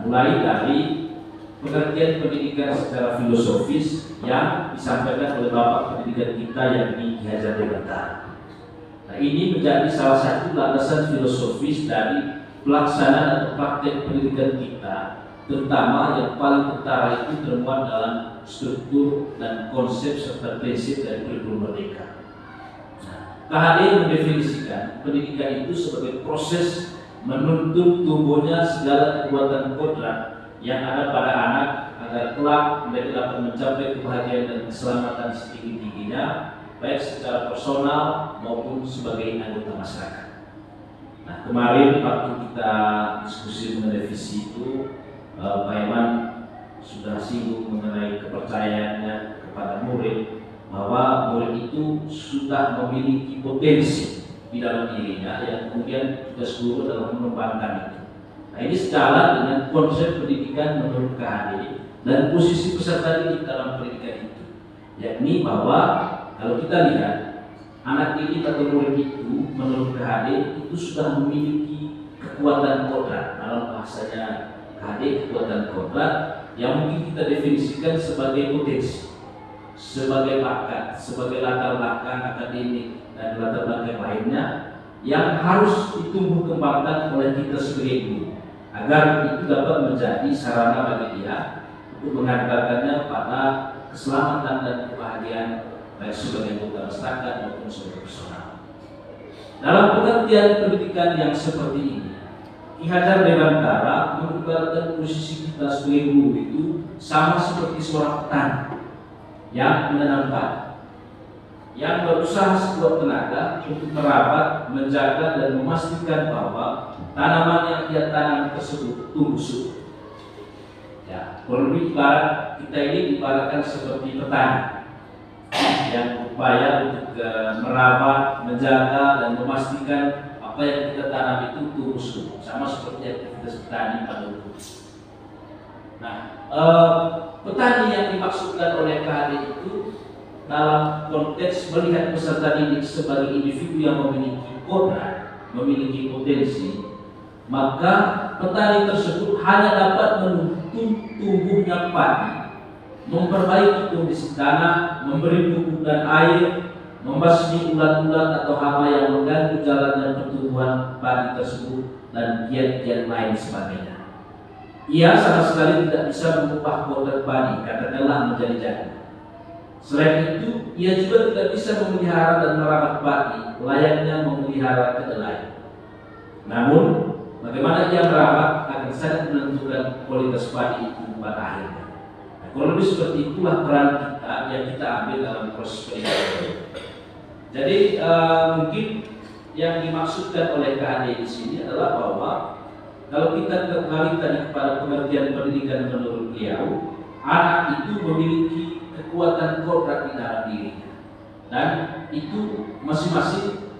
mulai dari pengertian pendidikan secara filosofis yang disampaikan oleh Bapak Pendidikan kita yakni Ki Hajar Dewantara. Nah, ini menjadi salah satu landasan filosofis dari pelaksanaan atau praktek pendidikan kita, terutama yang paling utara itu termuat dalam struktur dan konsep serta prinsip dari kurikulum merdeka. KHD mendefinisikan pendidikan itu sebagai proses menuntut tumbuhnya segala kekuatan kodrat yang ada pada anak agar kelak mereka dapat mencapai kebahagiaan dan keselamatan setinggi-tingginya, baik secara personal maupun sebagai anggota masyarakat. Nah, kemarin waktu kita diskusi mengenai visi itu, Pak Iman sudah singgung mengenai kepercayaannya kepada murid, bahwa murid itu sudah memiliki potensi di dalam dirinya yang kemudian tugas guru adalah mengembangkan itu. Nah, ini sejalan dengan konsep pendidikan menurut KHD dan posisi peserta didik dalam pendidikan itu, yakni bahwa kalau kita lihat anak didik atau murid itu menurut KHD itu sudah memiliki kekuatan kodrat. Dalam bahasanya KHD, kekuatan kodrat yang mungkin kita definisikan sebagai potensi, sebagai bakat, sebagai latar belakang akademik dan latar belakang lainnya yang harus ditumbuh kembangkan oleh kita sebagai guru agar itu dapat menjadi sarana bagi dia untuk mengantarkannya pada keselamatan dan kebahagiaan baik sebagai anggota masyarakat maupun sebagai personal. Dalam pengertian pendidikan yang seperti ini, Ki Hajar Dewantara mengibaratkan posisi kita sebagai guru itu sama seperti seorang petani yang menanam padi, yang berusaha sekuat tenaga untuk merawat, menjaga dan memastikan bahwa tanaman yang dia tanam tersebut tumbuh subur. Ya, kurang lebih ibarat kita ini diibaratkan seperti petani yang berupaya untuk merawat, menjaga dan memastikan apa yang kita tanam itu tumbuh subur, sama seperti aktivitas petani pada umumnya. Nah, petani yang dimaksudkan oleh KHD itu dalam konteks melihat peserta didik sebagai individu yang memiliki kodrat, memiliki potensi, maka petani tersebut hanya dapat menuntun tumbuhnya padi, memperbaiki kondisi tanah, memberi pupuk dan air, membasmi ulat-ulat atau hama yang mengganggu jalannya pertumbuhan padi tersebut dan kiat-kiat lain sebagainya. Ia sama sekali tidak bisa mengubah kodrat padi, katakanlah menjadi jagung. Selain itu, ia juga tidak bisa memelihara dan merawat padi layaknya memelihara kedelai. Namun, bagaimana ia merawat akan sangat menentukan kualitas padi itu pada akhirnya. Nah, kurang lebih seperti itulah peran kita yang kita ambil dalam proses pendidikan. Jadi mungkin yang dimaksudkan oleh KHD di sini adalah bahwa kalau kita kembali tadi kepada pengertian pendidikan menurut beliau, anak itu memiliki kekuatan kodrat di dalam dirinya, dan itu masing-masing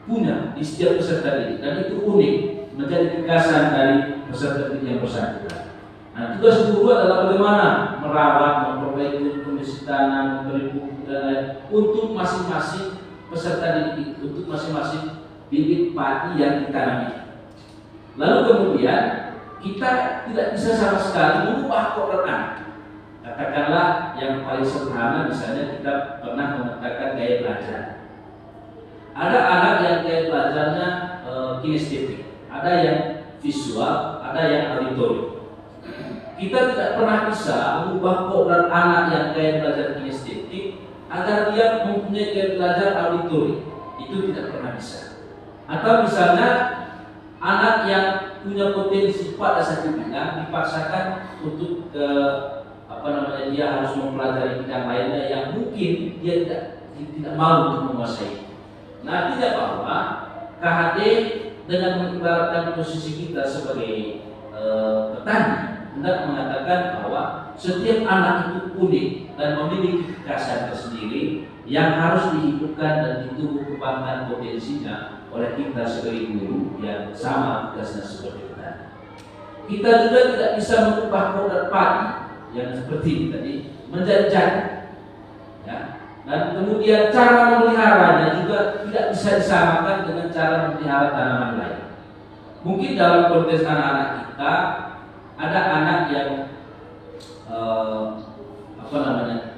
punya di setiap peserta didik, dan itu unik menjadi kekasan dari peserta didik yang bersangkutan. Nah, tugas guru adalah bagaimana merawat, memperbaiki kondisi tanah, memberi pupuk dan lain untuk masing-masing peserta didik, untuk masing-masing bibit padi yang ditanami. Lalu kemudian kita tidak bisa sama sekali mengubah kodrat anak. Katakanlah yang paling sederhana, misalnya kita pernah mengatakan gaya belajar. Ada anak yang gaya belajarnya kinestetik, ada yang visual, ada yang auditori. Kita tidak pernah bisa mengubah kodrat anak yang gaya belajar kinestetik agar dia mempunyai gaya belajar auditori. Itu tidak pernah bisa. Atau misalnya anak yang punya potensi pada satu bidang dipaksakan untuk dia harus mempelajari bidang lainnya yang mungkin dia tidak mau untuk menguasai. Nah, tidak bahwa KHD dengan mengibaratkan posisi kita sebagai petani hendak mengatakan bahwa setiap anak itu unik dan memiliki kekhasan tersendiri yang harus dihidupkan dan ditumbuh kembangkan potensinya oleh kita sebagai guru yang sama tugasnya seperti petani. Kita juga tidak bisa mengubah kodrat padi yang seperti ini tadi menjadi jagung, ya. Dan kemudian cara memeliharanya juga tidak bisa disamakan dengan cara memelihara tanaman lain. Mungkin dalam konteks anak-anak kita ada anak yang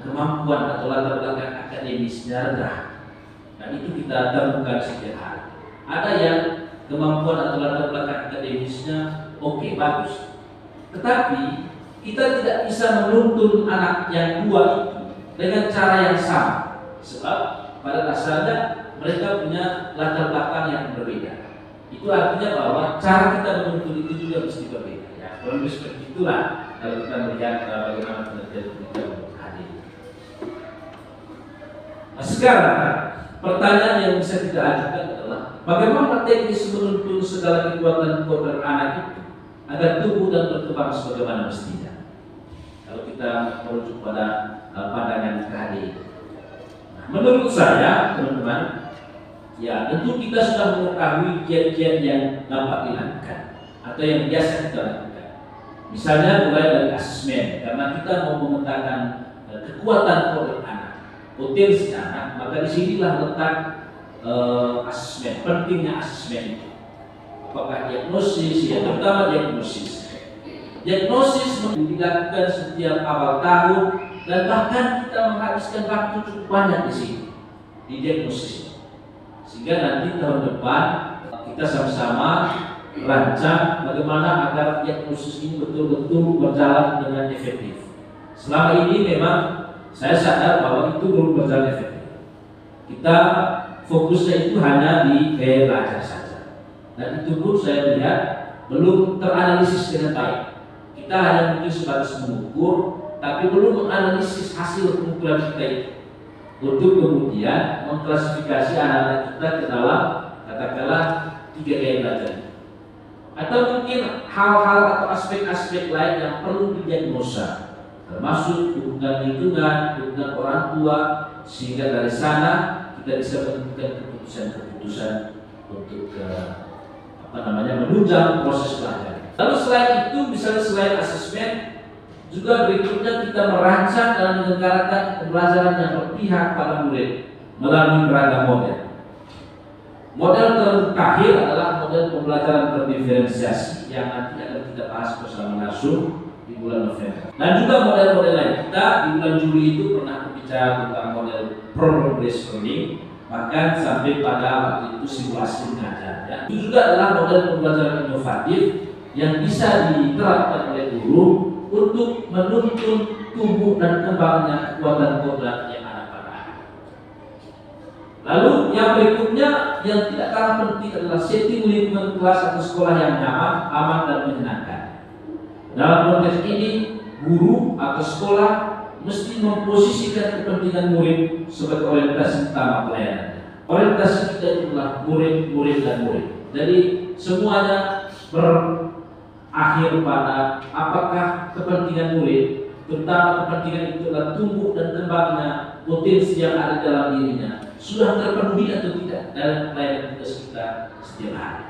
kemampuan atau latar belakang akademisnya rendah, dan itu kita temukan setiap hari. Ada yang kemampuan atau latar belakang akademisnya oke, bagus, tetapi kita tidak bisa menuntun anak yang dua itu dengan cara yang sama, sebab pada dasarnya mereka punya latar belakang yang berbeda. Itu artinya bahwa cara kita menuntun itu juga mesti berbeda. Ya, kurang lebih seperti itulah kalau kita melihat bagaimana penelitian hadir. Nah, sekarang pertanyaan yang bisa kita ajukan adalah bagaimana teknis menuntun segala kekuatan kodrat anak itu agar tumbuh dan berkembang sebagaimana mestinya. Kalau kita merujuk pada pandangan KHD. Nah, menurut saya, teman-teman, ya tentu kita sudah mengetahui kiat-kiat yang dapat dilakukan atau yang biasa kita lakukan. Misalnya mulai dari asesmen, karena kita mau memetakan kekuatan kodrat anak, potensi anak, maka disinilah letak asesmen, pentingnya asesmen itu. Apakah diagnosis, ya terutama diagnosis. Diagnosis dilakukan setiap awal tahun dan bahkan kita menghabiskan waktu cukup banyak di sini di diagnosis. Sehingga nanti tahun depan kita sama-sama rancang bagaimana agar diagnosis ini betul-betul berjalan dengan efektif. Selama ini memang saya sadar bahwa itu belum berjalan efektif. Kita fokusnya itu hanya di gaya belajar saja, dan itu pun saya lihat belum teranalisis dengan baik. Kita hanya mungkin sebatas mengukur, tapi belum menganalisis hasil pengukuran kita itu untuk kemudian mengklasifikasi anak-anak kita ke dalam katakanlah 3 gaya belajar. Atau mungkin hal-hal atau aspek-aspek lain yang perlu didiagnosa, termasuk dukungan lingkungan, dukungan orang tua, sehingga dari sana kita bisa menentukan keputusan-keputusan untuk menunjang proses belajar. Lalu selain itu, misalnya selain asesmen, juga berikutnya kita merancang dan menyelenggarakan pembelajaran yang berpihak pada murid melalui beragam model. Model terakhir adalah model pembelajaran berdiferensiasi yang nanti akan kita bahas bersama langsung di bulan November. Dan juga model-model lain. Kita di bulan Juli itu pernah berbicara tentang model problem based learning, bahkan sampai pada waktu itu simulasi mengajar. Ya. Itu juga adalah model pembelajaran inovatif yang bisa diterapkan oleh guru untuk menuntun tumbuh dan kembangnya kekuatan kodrat yang ada pada anak. Lalu yang berikutnya yang tidak kalah penting adalah setting lingkungan kelas atau sekolah yang nyaman, aman dan menyenangkan. Dalam konteks ini, guru atau sekolah mesti memposisikan kepentingan murid sebagai orientasi utama pelayanan. Orientasi kita itulah murid, murid dan murid. Jadi semuanya berakhir pada apakah kepentingan murid, terutama kepentingan itu adalah tumbuh dan kembangnya potensi yang ada dalam dirinya, sudah terpenuhi atau tidak dalam pelayanan tugas kita setiap hari.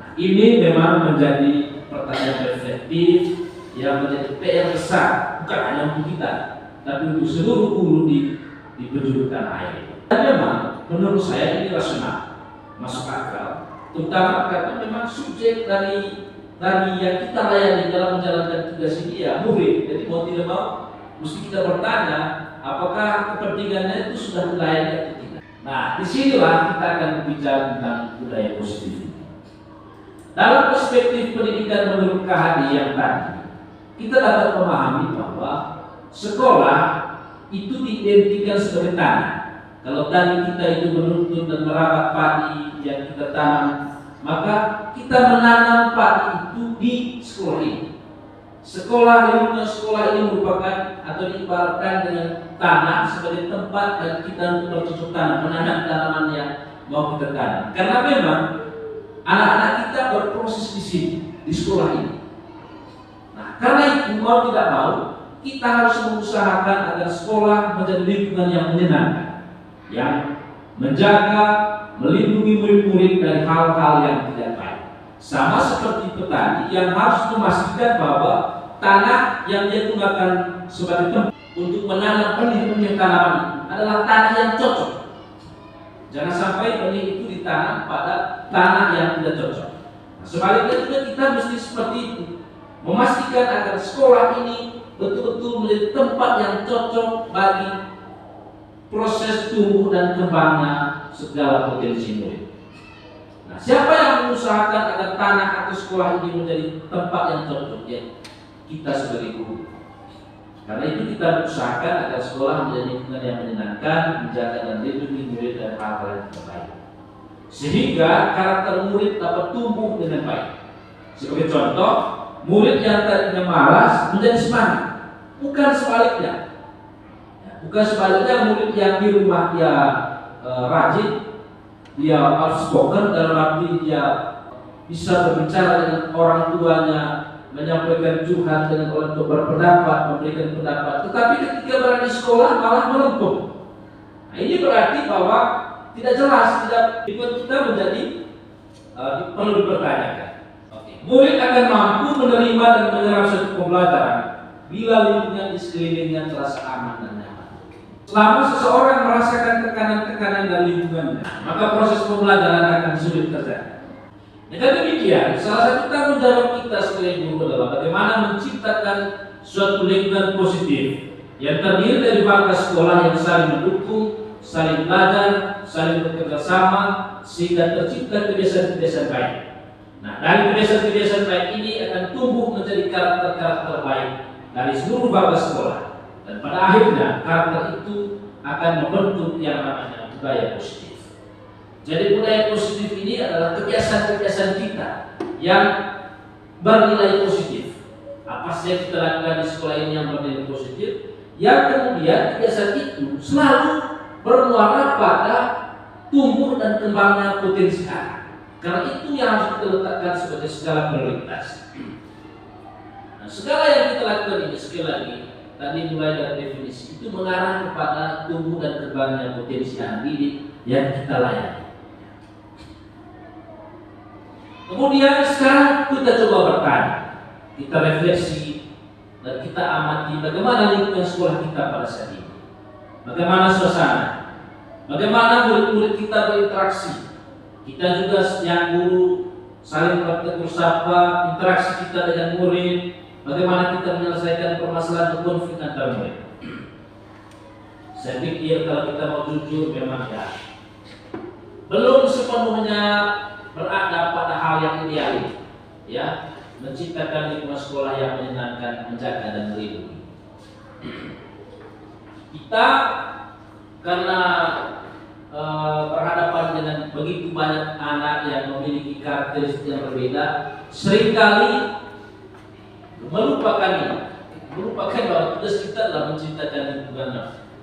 Nah, ini memang menjadi pertanyaan reflektif yang menjadi PR besar, bukan hanya untuk kita, tapi untuk seluruh guru di penjuru tanah air. Dan memang menurut saya ini rasional, masuk akal, terutama karena memang subjek dari yang kita layani dalam menjalankan tugas ini ya murid. Jadi mau tidak mau mesti kita bertanya apakah kepentingannya itu sudah dilayani atau tidak. Nah, disinilah kita akan berbicara tentang budaya positif. Dalam perspektif pendidikan menurut KHD yang tadi, kita dapat memahami bahwa sekolah itu diidentikan sebagai tanah. Kalau tadi kita itu menuntun dan merawat padi yang kita tanam, maka kita menanam padi itu di sekolah ini. Lingkungan sekolah ini merupakan atau diibaratkan dengan tanah sebagai tempat bagi kita untuk bercocok tanam, menanam tanaman yang mau kita tanam. Karena memang anak-anak kita berproses di sini, di sekolah ini. Nah, karena itu mau tidak mau kita harus mengusahakan agar sekolah menjadi lingkungan yang menyenangkan, yang menjaga, melindungi murid-murid dari hal-hal yang tidak baik. Sama seperti petani yang harus memastikan bahwa tanah yang dia gunakan sebagai tempat untuk menanam benih-benih tanaman itu adalah tanah yang cocok. Jangan sampai benih itu ditanam pada tanah yang tidak cocok. Nah, sebaliknya juga kita mesti seperti itu. memastikan agar sekolah ini betul-betul menjadi tempat yang cocok bagi proses tumbuh dan kembangnya segala potensi murid. Nah, siapa yang mengusahakan agar tanah atau sekolah ini menjadi tempat yang cocok? Ya, kita sebagai guru. Karena itu kita berusahakan agar sekolah menjadi lingkungan yang menyenangkan, menjaga dan melindungi murid dan hal-hal yang terbaik, sehingga karakter murid dapat tumbuh dengan baik. Sebagai contoh, murid yang tadinya malas menjadi semangat, bukan sebaliknya. Bukan sebaliknya, murid yang di rumah dia rajin, dia outspoken dalam arti dia bisa berbicara dengan orang tuanya, menyampaikan curhat dengan orang tua, berpendapat, memberikan pendapat. Tetapi ketika berada di sekolah malah melempem. Nah, ini berarti bahwa tidak jelas, tidak kita menjadi perlu dipertanyakan. Murid akan mampu menerima dan menyerap suatu pembelajaran bila lingkungan di sekelilingnya terasa aman dan nyaman. Selama seseorang merasakan tekanan-tekanan dari lingkungannya, maka proses pembelajaran akan sulit terjadi. Dengan demikian, salah satu tanggung jawab kita sebagai guru adalah bagaimana menciptakan suatu lingkungan positif yang terdiri dari bangsa sekolah yang saling mendukung, saling belajar, saling bekerja sama, sehingga tercipta kebiasaan-kebiasaan baik. Nah, dari kebiasaan-kebiasaan baik ini akan tumbuh menjadi karakter-karakter baik dari seluruh bangsa sekolah, dan pada akhirnya karakter itu akan membentuk yang namanya budaya positif. Jadi budaya positif ini adalah kebiasaan-kebiasaan kita yang bernilai positif. Apa saja yang kita lakukan di sekolah ini yang bernilai positif, yang kemudian kebiasaan itu selalu bermuara pada tumbuh dan kembangnya potensi anak. Karena itu yang harus kita letakkan sebagai skala prioritas. Nah, segala yang kita lakukan ini, sekali lagi, tadi mulai dari definisi, itu mengarah kepada tumbuh dan kembangnya potensi anak didik yang kita layani. Kemudian sekarang kita coba bertanya, kita refleksi dan kita amati bagaimana lingkungan sekolah kita pada saat ini, bagaimana suasana, bagaimana murid-murid kita berinteraksi, kita juga yang guru saling bertegur sapa, interaksi kita dengan murid, bagaimana kita menyelesaikan permasalahan konflik antar murid. Saya pikir kalau kita mau jujur memang ya belum sepenuhnya berada pada hal yang ideal, ya, menciptakan lingkungan sekolah yang menyenangkan, menjaga dan melindungi. Kita karena berhadapan dengan begitu banyak anak yang memiliki karakteristik yang berbeda, seringkali melupakan bahwa tugas kita adalah menciptakan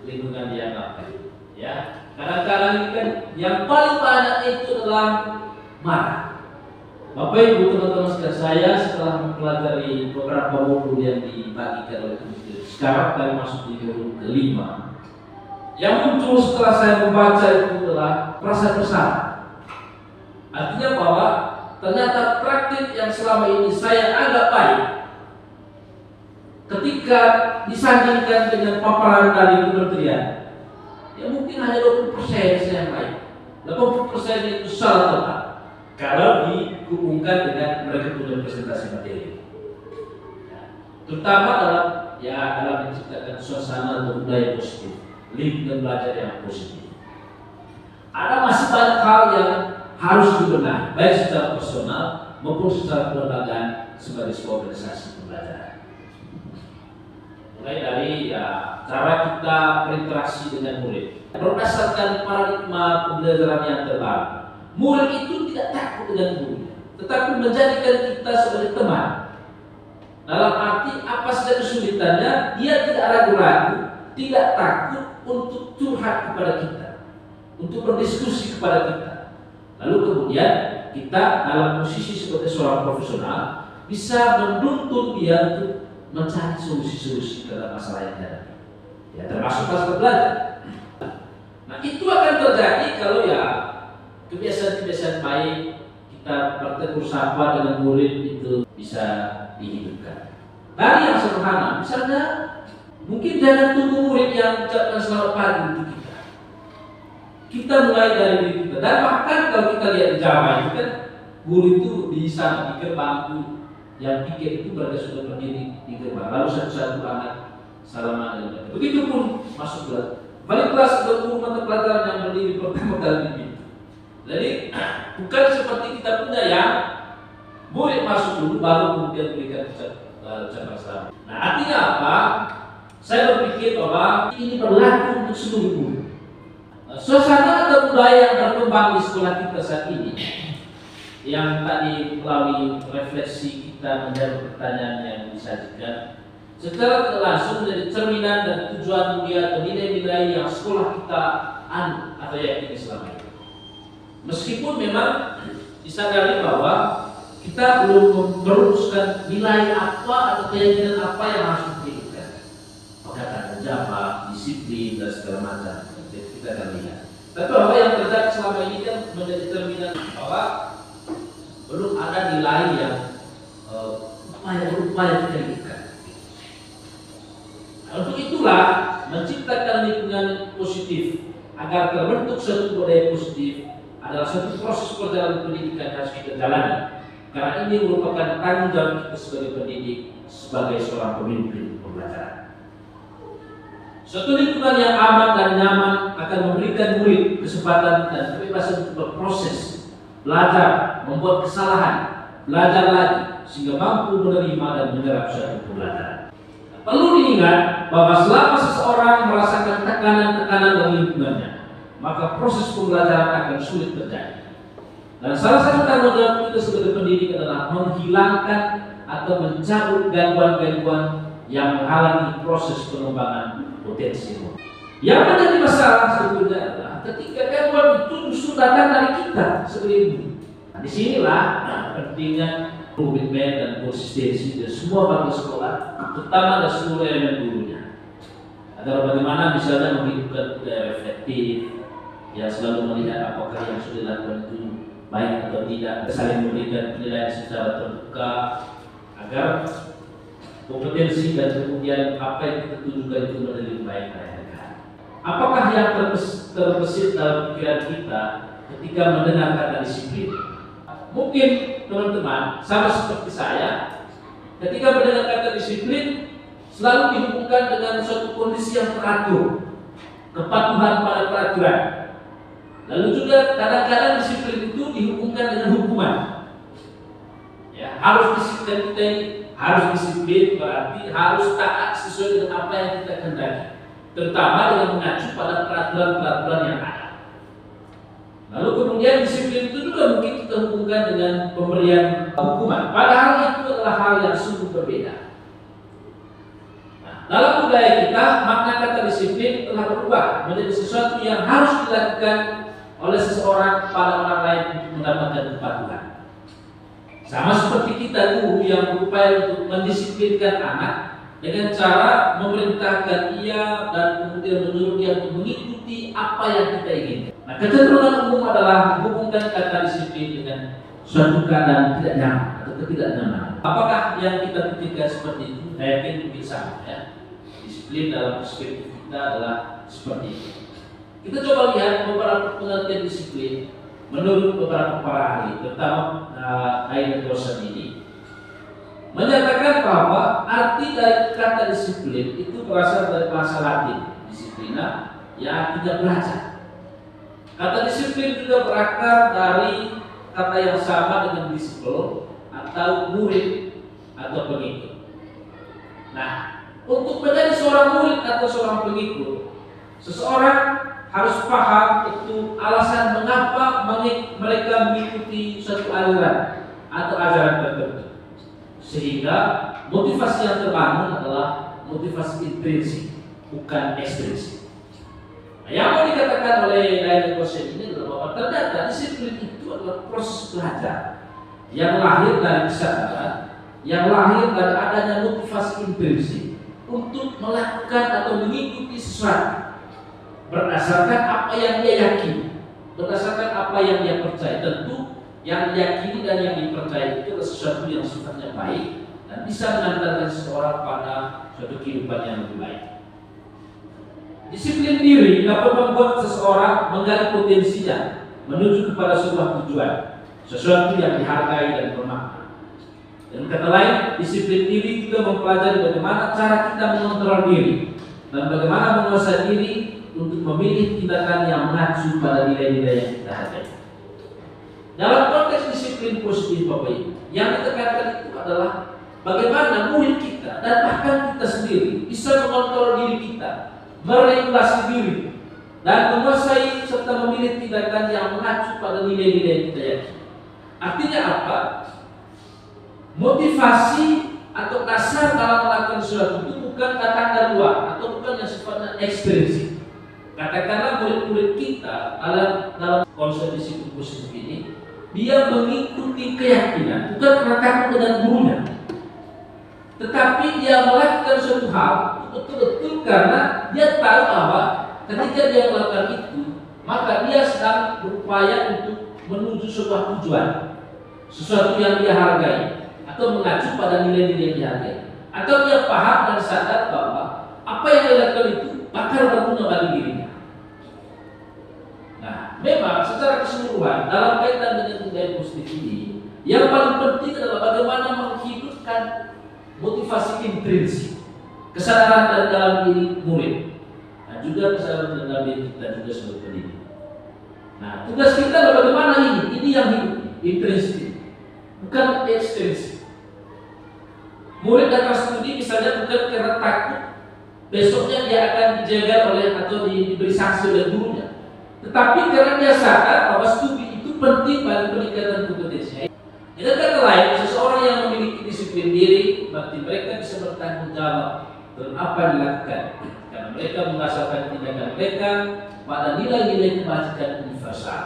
lingkungan yang apa, ya. Kadang-kadang kan yang paling banyak itu adalah marah. Bapak Ibu teman-teman sekalian, saya setelah mempelajari beberapa modul yang dibagikan oleh Kemdikbud, sekarang kami masuk di modul kelima. Yang muncul setelah saya membaca itu adalah perasaan bersalah. Artinya bahwa ternyata praktik yang selama ini saya anggap baik, ketika disandingkan dengan paparan dari kementerian, ya mungkin hanya 20% yang baik, 80% itu salah tepat kalau dihubungkan dengan mereka punya presentasi materi, ya, terutama dalam menciptakan suasana atau budaya positif, lingkungan belajar yang positif. Ada masih banyak hal yang harus dibenahi, baik secara personal maupun secara kelembagaan sebagai sebuah organisasi pembelajaran. Mulai dari cara kita berinteraksi dengan murid berdasarkan paradigma pembelajaran yang terbaru. Murid itu tidak takut dengan guru, tetapi menjadikan kita sebagai teman. Dalam arti apa saja kesulitannya, dia tidak ragu-ragu, tidak takut untuk curhat kepada kita, untuk berdiskusi kepada kita. Lalu kemudian kita dalam posisi sebagai seorang profesional bisa menuntun dia untuk mencari solusi-solusi dalam masalah yang ada, ya, termasuk masalah belajar. Nah, itu akan terjadi kalau ya kebiasaan-kebiasaan baik kita bertegur sapa dengan murid itu bisa dihidupkan. Dari yang sederhana, misalnya mungkin jangan tunggu murid yang ucapkan selamat pagi untuk kita. Kita mulai dari diri kita. Dan bahkan kalau kita lihat di Jawa itu kan, guru itu di sana di bangku yang pikir itu mereka sudah berdiri di gerbang, lalu satu-satu anak salaman dengan mereka. Begitupun masuk kelas. Balik kelas ke guru mata pelajaran yang berdiri pertama kali di pintu. Jadi bukan seperti kita punya yang murid masuk dulu baru kemudian berikan ucapan selamat. Nah, artinya apa? Saya berpikir bahwa ini berlaku untuk seluruh guru. Suasana atau budaya yang berkembang di sekolah kita saat ini, yang tadi melalui refleksi kita menjawab pertanyaan yang disajikan, secara langsung menjadi cerminan dan tujuan mulia atau nilai-nilai yang sekolah kita atau yakini selama ini. Meskipun memang disadari bahwa kita belum merumuskan nilai apa atau keyakinan apa yang harus diberikan, tata jawab, disiplin dan segala macam. Kita akan lihat. Tapi apa yang terjadi selama ini kan menjadi cerminan bahwa belum ada nilai yang berupaya kita inginkan. Nah, untuk itulah menciptakan lingkungan positif agar terbentuk suatu budaya positif adalah suatu proses perjalanan pendidikan yang harus kita jalani. Karena ini merupakan tanggung jawab kita sebagai pendidik, sebagai seorang pemimpin pembelajaran. Suatu lingkungan yang aman dan nyaman akan memberikan murid kesempatan dan kebebasan untuk berproses, belajar, membuat kesalahan, belajar lagi, sehingga mampu menerima dan menyerap suatu pembelajaran. Perlu diingat bahwa selama seseorang merasakan tekanan-tekanan dari lingkungannya, maka proses pembelajaran akan sulit terjadi. Dan salah satu tanggung jawab kita sebagai pendidik adalah menghilangkan atau mencabut gangguan-gangguan yang menghalangi proses pengembangan potensi. Yang menjadi masalah sebetulnya adalah ketika gangguan itu justru datang dari kita sebagai guru. Nah, disinilah pentingnya komitmen dan konsistensi dari semua bangsa sekolah, terutama dari seluruh elemen gurunya. Agar bagaimana misalnya menghidupkan budaya reflektif yang selalu melihat apakah yang sudah dilakukan itu baik atau tidak, saling memberikan penilaian secara terbuka agar kompetensi dan kemudian apa yang kita tunjukkan itu menjadi baik mereka. Apakah yang terbesit dalam pikiran kita ketika mendengar kata disiplin? Mungkin teman-teman sama seperti saya, ketika mendengar kata disiplin selalu dihubungkan dengan suatu kondisi yang teratur, kepatuhan pada peraturan. Lalu juga kadang-kadang disiplin itu dihubungkan dengan hukuman. Ya, harus disiplin kita ini, harus disiplin berarti harus taat sesuai dengan apa yang kita kehendaki, terutama dengan mengacu pada peraturan-peraturan yang ada. Lalu kemudian disiplin itu juga mungkin kita hubungkan dengan pemberian hukuman, padahal itu adalah hal yang sungguh berbeda. Nah, dalam budaya kita makna kata disiplin telah berubah menjadi sesuatu yang harus dilakukan oleh seseorang pada orang lain untuk mendapatkan kepatuhan. Sama seperti kita guru yang berupaya untuk mendisiplinkan anak dengan cara memerintahkan ia dan kemudian menyuruh dia untuk mengikuti apa yang kita inginkan. Nah, kecenderungan umum adalah menghubungkan kata disiplin dengan suatu keadaan tidak nyaman atau ketidaknyamanan. Apakah yang kita pikirkan seperti itu? Saya yakin mungkin sama ya. Disiplin dalam perspektif kita adalah seperti itu. Kita coba lihat beberapa pengertian disiplin menurut beberapa para ahli, terutama Hayden Dawson ini menyatakan bahwa arti dari kata disiplin itu berasal dari bahasa Latin disiplina, yang artinya belajar. Kata disiplin juga berakar dari kata yang sama dengan disiplin atau murid atau pengikut. Nah, untuk menjadi seorang murid atau seorang pengikut, seseorang harus paham itu alasan mengapa mereka mengikuti suatu aliran atau ajaran tertentu, sehingga motivasi yang terbangun adalah motivasi intrinsik, bukan ekstrinsik. Nah, yang mau dikatakan oleh Hayden Dawson ini adalah bahwa ternyata disiplin itu adalah proses belajar yang lahir dari kesadaran, yang lahir dari adanya motivasi intrinsik untuk melakukan atau mengikuti sesuatu berdasarkan apa yang dia yakini, berdasarkan apa yang dia percaya. Tentu yang diyakini dan yang dipercaya itu adalah sesuatu yang sifatnya baik dan bisa mengantarkan seseorang pada suatu kehidupan yang lebih baik. Disiplin diri dapat membuat seseorang menggali potensinya menuju kepada sebuah tujuan, sesuatu yang dihargai dan bermakna. Dengan kata lain, disiplin diri juga mempelajari bagaimana cara kita mengontrol diri dan bagaimana menguasai diri untuk memilih tindakan yang mengacu pada nilai-nilai yang kita hargai. Dalam konteks disiplin positif Bapak Ibu, yang ditekankan itu adalah bagaimana murid kita dan bahkan kita sendiri bisa mengontrol diri kita, meregulasi diri, dan menguasai serta memilih tindakan yang mengacu pada nilai-nilai yang kita yakini. Artinya apa? Motivasi atau dasar dalam melakukan sesuatu itu bukan datang dari luar atau bukan yang sifatnya ekstrinsik. Katakanlah murid-murid kita dalam konsep disiplin positif ini, dia mengikuti keyakinan bukan karena takut dengan gurunya, tetapi dia melakukan suatu hal betul-betul karena dia tahu bahwa ketika dia melakukan itu, maka dia sedang berupaya untuk menuju sebuah tujuan, sesuatu yang dia hargai, atau mengacu pada nilai-nilai yang dihargai, atau dia paham dan sadar bahwa apa yang dia lakukan itu bakal berguna bagi dirinya. Nah, memang secara keseluruhan dalam kaitan dengan budaya positif ini, yang paling penting adalah bagaimana menghidupkan motivasi intrinsik, kesadaran dalam diri murid, dan juga kesadaran dalam diri kita juga sebagai pendidik. Nah, tugas kita adalah bagaimana ini yang hidup, intrinsik, bukan ekstrinsik. Murid datang studi misalnya bukan karena takut besoknya dia akan dijaga oleh atau diberi sanksi oleh gurunya, tetapi karena dia sadar bahwa studi itu penting bagi peningkatan kompetensinya. Dengan kata lain, seseorang yang memiliki disiplin diri berarti mereka bisa bertanggung jawab dalam apa yang dilakukan, karena mereka mendasarkan tindakan mereka pada nilai-nilai kebajikan universal.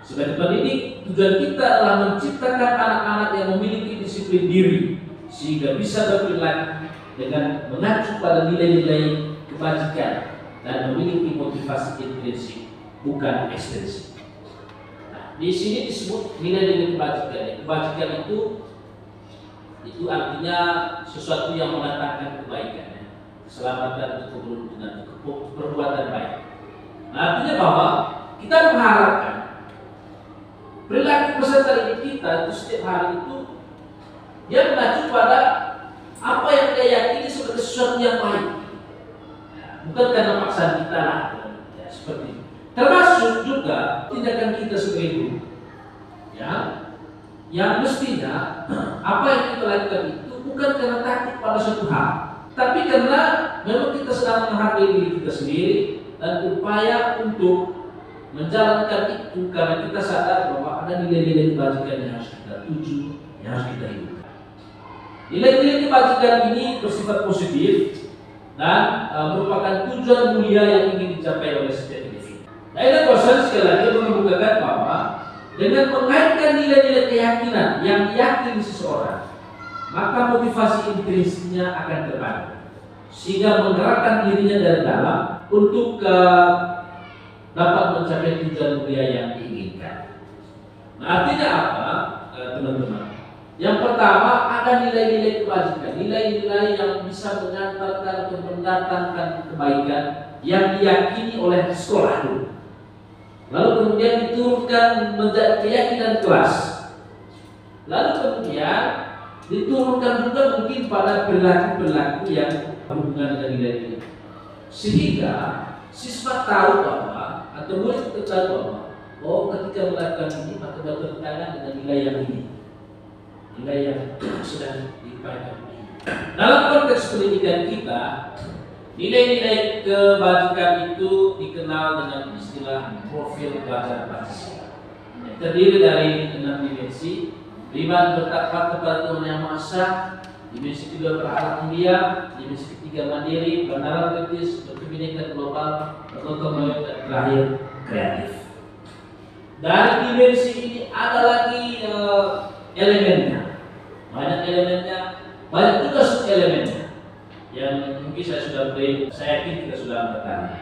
Sebagai pendidik, tujuan kita adalah menciptakan anak-anak yang memiliki disiplin diri sehingga bisa berperilaku dengan mengacu pada nilai-nilai kebajikan dan memiliki motivasi intrinsik, bukan ekstrinsik. Nah, di sini disebut nilai-nilai kebajikan. Kebajikan itu artinya sesuatu yang mendatangkan kebaikan, keselamatan, keberuntungan, perbuatan baik. Nah, artinya bahwa kita mengharapkan perilaku peserta didik kita itu setiap hari itu dia mengacu pada apa yang dia yakini sebagai sesuatu yang baik, ya, bukan karena paksaan kita lah, ya, seperti itu. Termasuk juga tindakan kita sebagai guru, ya, yang mestinya apa yang kita lakukan itu bukan karena takut pada suatu hal, tapi karena memang kita sedang menghargai diri kita sendiri dan berupaya untuk menjalankan itu karena kita sadar bahwa ada nilai-nilai kebajikan yang harus kita tuju, yang harus kita hidupkan. Nilai-nilai kebajikan ini bersifat positif dan merupakan tujuan mulia yang ingin dicapai oleh setiap individu. Nah, ini dosen sekali lagi mengemukakan bahwa dengan mengaitkan nilai-nilai keyakinan yang diyakini seseorang, maka motivasi intrinsiknya akan terbangun, sehingga menggerakkan dirinya dari dalam untuk dapat mencapai tujuan mulia yang diinginkan. Nah, artinya apa, teman-teman? Yang pertama, ada nilai-nilai kebajikan, nilai-nilai yang bisa mengantarkan atau mendatangkan kebaikan yang diyakini oleh sekolah dulu. Lalu kemudian diturunkan menjadi keyakinan kelas. Lalu kemudian diturunkan juga mungkin pada perilaku-perilaku yang berhubungan dengan nilai-nilai. Sehingga siswa tahu bahwa atau murid tahu bahwa ketika melakukan ini maka bertentangan dengan nilai yang ini, nilai yang sedang diupayakan. Dalam konteks pendidikan kita, nilai-nilai kebajikan itu dikenal dengan istilah profil pelajar Pancasila. Terdiri dari 6 dimensi: 5 bertakwa kepada Tuhan Yang Maha Esa, dimensi 2 berakhlak mulia, dimensi 3 mandiri, bernalar kritis, berkebinekaan global, bergotong royong, dan terakhir kreatif. Dari dimensi ini ada lagi elemennya, banyak elemennya, banyak juga sub-elemennya yang mungkin saya yakin kita sudah mengetahui.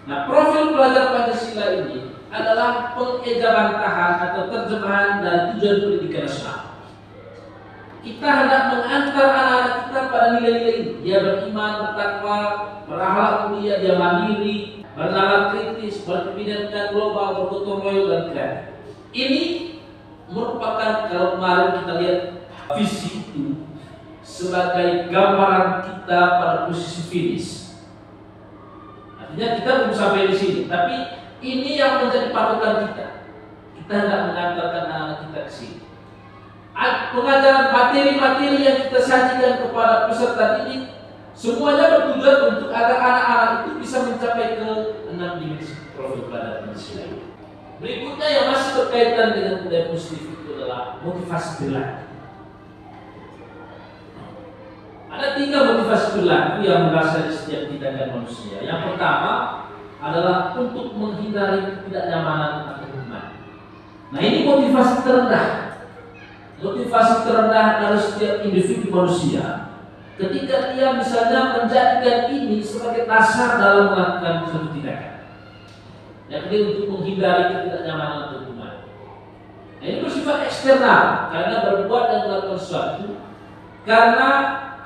Nah, profil pelajar Pancasila ini adalah pengejawantahan atau terjemahan dari tujuan pendidikan nasional. Kita hendak mengantar anak-anak kita pada nilai-nilai ini. Dia beriman, bertakwa, berakhlak mulia, dia mandiri, bernalar kritis, berkebinekaan global, bergotong royong, dan kreatif. Ini merupakan, kalau kemarin kita lihat visi itu sebagai gambaran kita pada posisi finish. Artinya kita belum sampai di sini, tapi ini yang menjadi patokan kita. Kita hendak mengantarkan anak kita ke sini. Pengajaran materi-materi yang kita sajikan kepada peserta didik semuanya bertujuan untuk agar anak-anak itu bisa mencapai ke 6 dimensi profil pada Pancasila. Berikutnya yang masih berkaitan dengan budaya positif itu adalah motivasi perilaku. Ada 3 motivasi perilaku yang mendasari setiap tindakan manusia. Yang pertama adalah untuk menghindari ketidaknyamanan atau hukuman. Nah, ini motivasi terendah. Motivasi terendah dari setiap individu manusia ketika dia misalnya menjadikan ini sebagai dasar dalam melakukan suatu tindakan, yakni untuk menghindari ketidaknyamanan atau hukuman. Nah, ini bersifat eksternal karena berbuat dan melakukan sesuatu karena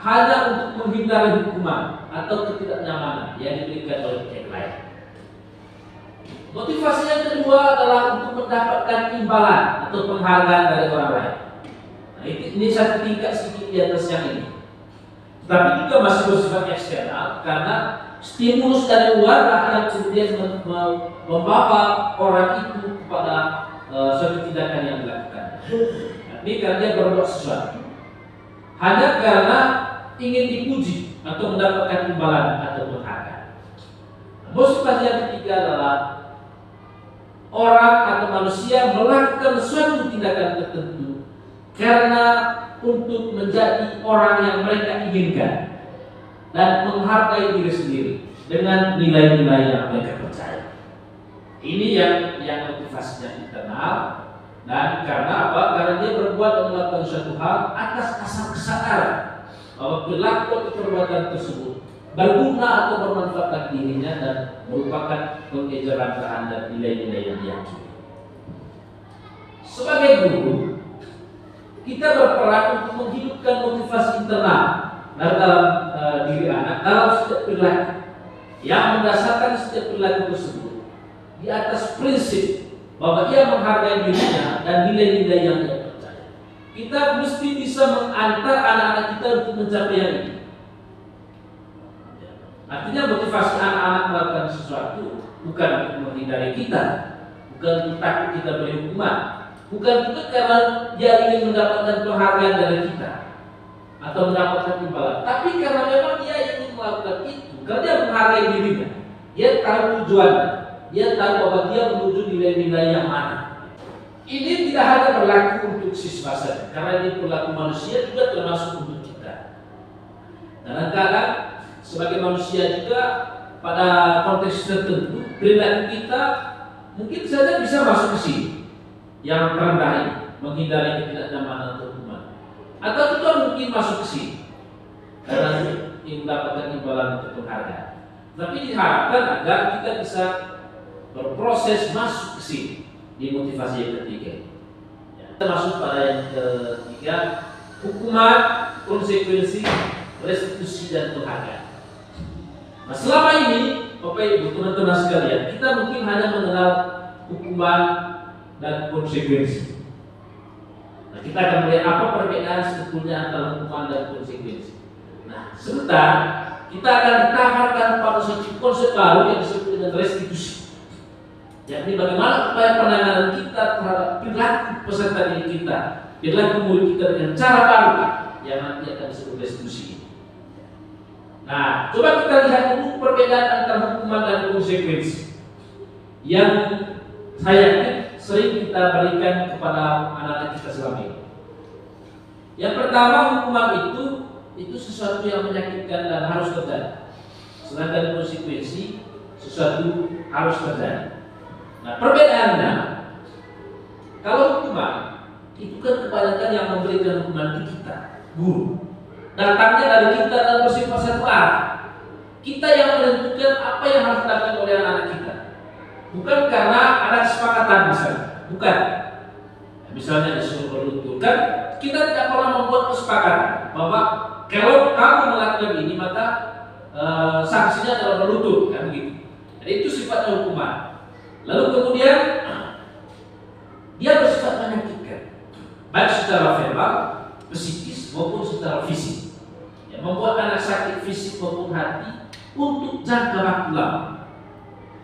hanya untuk menghindari hukuman atau ketidaknyamanan yang diberikan oleh pihak lain. Motivasi yang kedua adalah untuk mendapatkan imbalan atau penghargaan dari orang lain. Nah, ini satu tingkat sedikit di atas yang ini. Tapi juga masih bersifat eksternal karena stimulus dari luar yang kemudian membawa orang itu kepada suatu tindakan yang dilakukan. Nah, ini karena dia berbuat sesuatu hanya karena ingin dipuji atau mendapatkan imbalan atau penghargaan. Motivasi yang ketiga adalah orang atau manusia melakukan suatu tindakan tertentu karena untuk menjadi orang yang mereka inginkan dan menghargai diri sendiri dengan nilai-nilai yang mereka percaya. Ini yang motivasinya internal, dan karena apa? Karena dia berbuat dan melakukan suatu hal atas dasar kesadaran bahwa perilaku atau perbuatan tersebut berguna atau bermanfaat bagi dirinya dan merupakan pengejaran terhadap nilai-nilai yang diyakini. Sebagai guru, kita berperan untuk menghidupkan motivasi internal dalam diri anak dalam setiap perilaku yang mendasarkan setiap perilaku tersebut di atas prinsip bahwa ia menghargai dirinya dan nilai-nilai yang dia percaya. Kita mesti bisa mengantar anak-anak kita untuk mencapai yang ini. Artinya motivasi anak-anak melakukan sesuatu bukan untuk menghindari kita, bukan untuk takut kita beri hukuman, bukan juga karena dia ingin mendapatkan penghargaan dari kita atau mendapatkan imbalan, tapi karena memang dia ingin melakukan itu karena dia menghargai dirinya. Dia tahu tujuannya, dia tahu bahwa dia menuju nilai-nilai yang mana. Ini tidak hanya berlaku untuk siswa saja, karena ini berlaku manusia juga termasuk untuk kita. Kadang-kadang sebagai manusia juga pada konteks tertentu perilaku kita mungkin saja bisa masuk ke sini yang terendah ini, menghindari ketidaknyamanan atau hukuman, atau juga mungkin masuk ke sini karena ingin mendapatkan imbalan untuk penghargaan. Tapi diharapkan agar kita bisa berproses masuk ke sini di motivasi yang ketiga. Kita masuk pada yang ketiga, hukuman, konsekuensi, restitusi dan penghargaan. Nah, selama ini, Bapak Ibu, teman-teman sekalian, kita mungkin hanya mengenal hukuman dan konsekuensi. Nah, kita akan melihat apa perbedaan sebetulnya antara hukuman dan konsekuensi. Nah, sebentar kita akan ditawarkan pada suatu konsep baru yang disebut dengan restitusi. Yakni bagaimana upaya penanganan kita terhadap perilaku peserta didik kita, perilaku murid kita dengan cara baru yang nanti akan disebut restitusi. Nah, coba kita lihat dulu perbedaan antara hukuman dan konsekuensi yang saya yakin sering kita berikan kepada anak-anak kita selama ini. Yang pertama, hukuman itu sesuatu yang menyakitkan dan harus terjadi. Sedangkan konsekuensi sesuatu harus terjadi. Nah, perbedaannya, kalau hukuman itu kan kebanyakan yang memberikan hukuman itu kita, guru. Datangnya dari kita dan bersifat satu arah. Kita yang menentukan apa yang harus dilakukan oleh anak kita. Bukan karena ada kesepakatan misalnya, bukan. Misalnya disuruh berlutut, kan kita tidak pernah membuat kesepakatan bahwa kalau kamu melakukan ini maka sanksinya adalah berlutut, kan begitu. Jadi itu sifatnya hukuman. Lalu kemudian dia bersifat menyakitkan, baik secara verbal, psikis secara fisik, ya, membuat anak sakit fisik maupun hati untuk jangka waktu lama.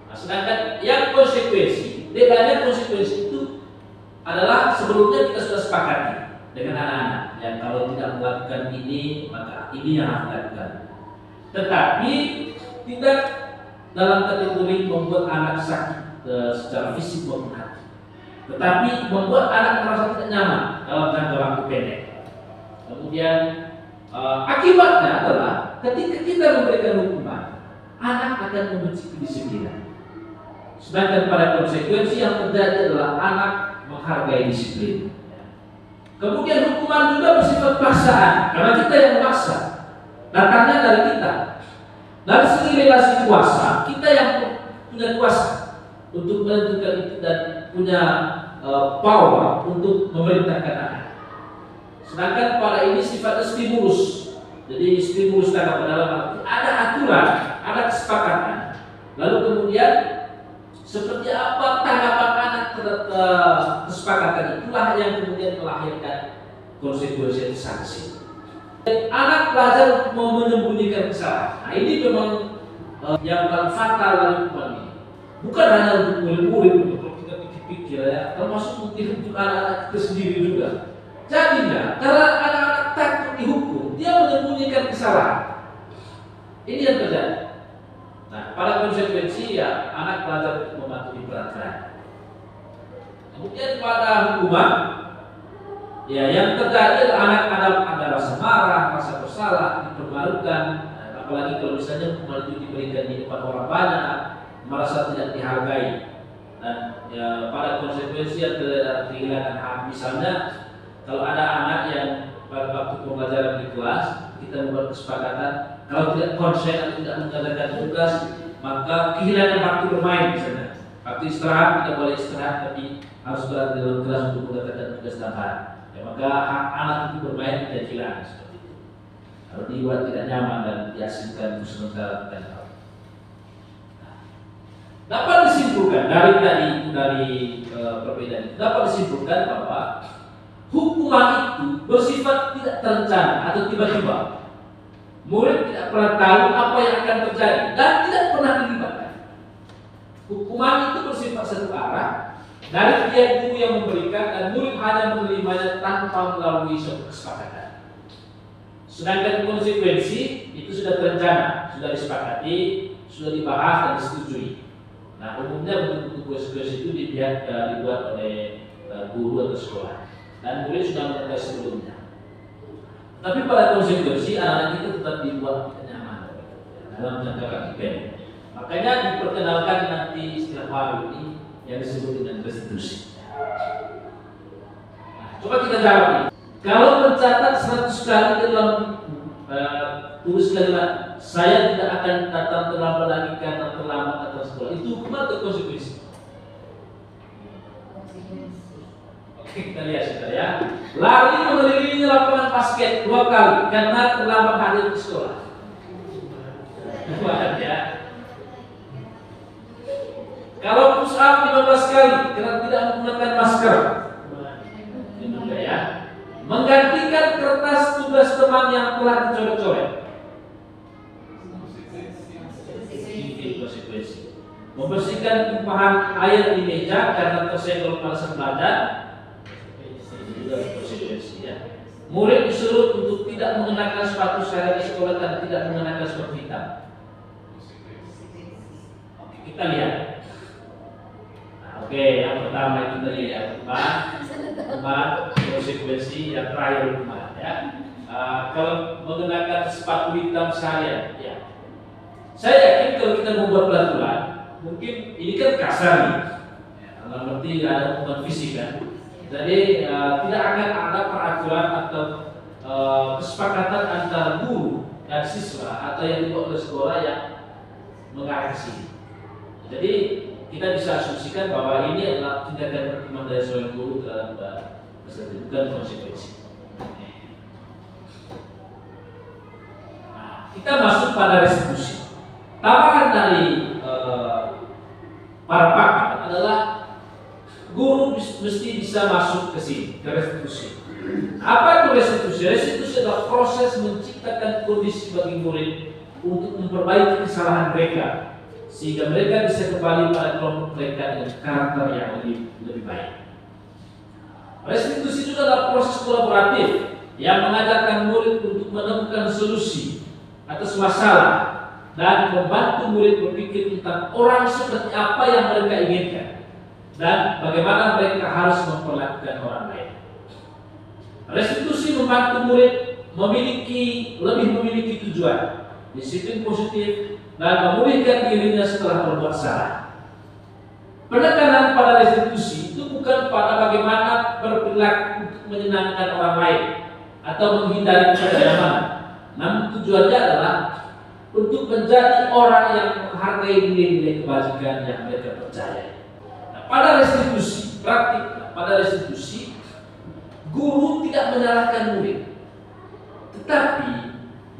Nah, sedangkan yang konsekuensi, bedanya konsekuensi itu adalah sebelumnya kita sudah sepakati dengan anak-anak yang kalau tidak melakukan ini maka ini yang harus dilakukan. Tetapi tidak dalam kategori membuat anak sakit secara fisik maupun hati, tetapi membuat anak merasa tidak nyaman dalam jangka waktu pendek. Kemudian akibatnya adalah ketika kita memberikan hukuman, anak akan membenci kedisiplinan. Sedangkan pada konsekuensi yang terjadi adalah anak menghargai disiplin. Kemudian hukuman juga bersifat paksaan, karena kita yang memaksa, datangnya dari kita. Dari segi relasi kuasa, kita yang punya kuasa untuk menentukan itu dan punya power untuk memerintahkan anak. Sedangkan pada ini sifatnya stimulus. Jadi stimulus dalam arti ada aturan, ada kesepakatan. Lalu kemudian seperti apa tanggapan anak terhadap kesepakatan itulah yang kemudian melahirkan konsekuensi sanksi. Anak belajar untuk menyembunyikan kesalahan. Nah ini memang yang paling fatal dari hukuman ini. Bukan hanya untuk murid-murid, untuk kita pikir-pikir ya, termasuk mungkin untuk anak-anak kita sendiri juga. Jadinya karena anak-anak takut dihukum, dia menyembunyikan kesalahan. Ini yang terjadi. Nah, pada konsekuensi ya anak belajar untuk mematuhi peraturan. Kemudian pada hukuman, ya yang terjadi adalah anak ada rasa marah, rasa bersalah, dipermalukan. Nah, apalagi kalau misalnya hukuman itu diberikan di depan orang banyak, merasa tidak dihargai. Dan ya, pada konsekuensi yang kehilangan hak. Misalnya kalau ada anak yang pada waktu pembelajaran di kelas kita membuat kesepakatan kalau tidak konsen atau tidak menjalankan tugas maka kehilangan waktu bermain misalnya. Waktu istirahat tidak boleh istirahat tapi harus berada di dalam kelas untuk mengerjakan tugas tambahan. Ya, maka hak anak itu bermain tidak hilang seperti itu. Kalau dibuat tidak nyaman dan diasingkan untuk sementara tidak tahu. Dapat disimpulkan dari perbedaan itu dapat disimpulkan bahwa hukuman itu bersifat tidak terencana atau tiba-tiba. Murid tidak pernah tahu apa yang akan terjadi dan tidak pernah dilibatkan. Hukuman itu bersifat satu arah dari pihak guru yang memberikan dan murid hanya menerimanya tanpa melalui suatu kesepakatan. Sedangkan konsekuensi itu sudah terencana, sudah disepakati, sudah dibahas dan disetujui. Nah, umumnya bentuk konsekuensi itu dibuat oleh guru atau sekolah dan murid sudah mengetahui sebelumnya. Tapi pada konsekuensi anak-anak kita tetap dibuat tidak nyaman dalam jangka waktu pendek. Makanya diperkenalkan nanti istilah baru ini yang disebut dengan restitusi. Nah, coba kita jawab ini. Kalau mencatat 100 kali dalam tulis kalimat saya tidak akan datang terlambat lagi karena terlambat datang sekolah, itu hukuman atau konsekuensi? Oke, kita lihat sebentar ya. Lari mengelilingi lapangan basket 2 kali karena terlambat hadir di sekolah. Buat ya. Kalau push up 15 kali karena tidak menggunakan masker. Itu juga ya. Menggantikan kertas tugas teman yang telah dicoret-coret. Konsekuensi. Membersihkan tumpahan air di meja karena tersenggol pada saat belajar. Konsekuensi ya. Murid disuruh untuk tidak mengenakan sepatu sehari di sekolah dan tidak mengenakan sepatu hitam. Oke, kita lihat. Nah, oke, yang pertama itu tadi ya, hukuman konsekuensi yang terakhir hukuman ya. Kalau menggunakan sepatu hitam seharian ya. Saya yakin kalau kita membuat peraturan, mungkin ini kan kasar nih. Dalam arti ada hukuman fisik kan. Jadi tidak akan ada peraturan atau kesepakatan antara guru dan siswa atau yang dibuat oleh sekolah yang mengarah ke sini. Jadi kita bisa asumsikan bahwa ini adalah tindakan pertemuan dari seorang guru terhadap peserta, bukan konsekuensi. Nah, kita masuk pada restitusi. Tawaran dari para pakar adalah guru mesti bisa masuk ke sini, ke restitusi. Apa itu restitusi? Restitusi adalah proses menciptakan kondisi bagi murid untuk memperbaiki kesalahan mereka, sehingga mereka bisa kembali pada kelompok mereka dengan karakter yang lebih baik. Restitusi juga adalah proses kolaboratif yang mengajarkan murid untuk menemukan solusi atas masalah dan membantu murid berpikir tentang orang seperti apa yang mereka inginkan dan bagaimana mereka harus memperlakukan orang lain. Restitusi membantu murid lebih memiliki tujuan, disiplin positif, dan memulihkan dirinya setelah berbuat salah. Penekanan pada restitusi itu bukan pada bagaimana berperilaku untuk menyenangkan orang lain atau menghindari kekejaman, namun tujuannya adalah untuk menjadi orang yang menghargai nilai-nilai kebajikan yang mereka percaya. Nah, pada restitusi, pada restitusi, guru tidak menyalahkan murid, tetapi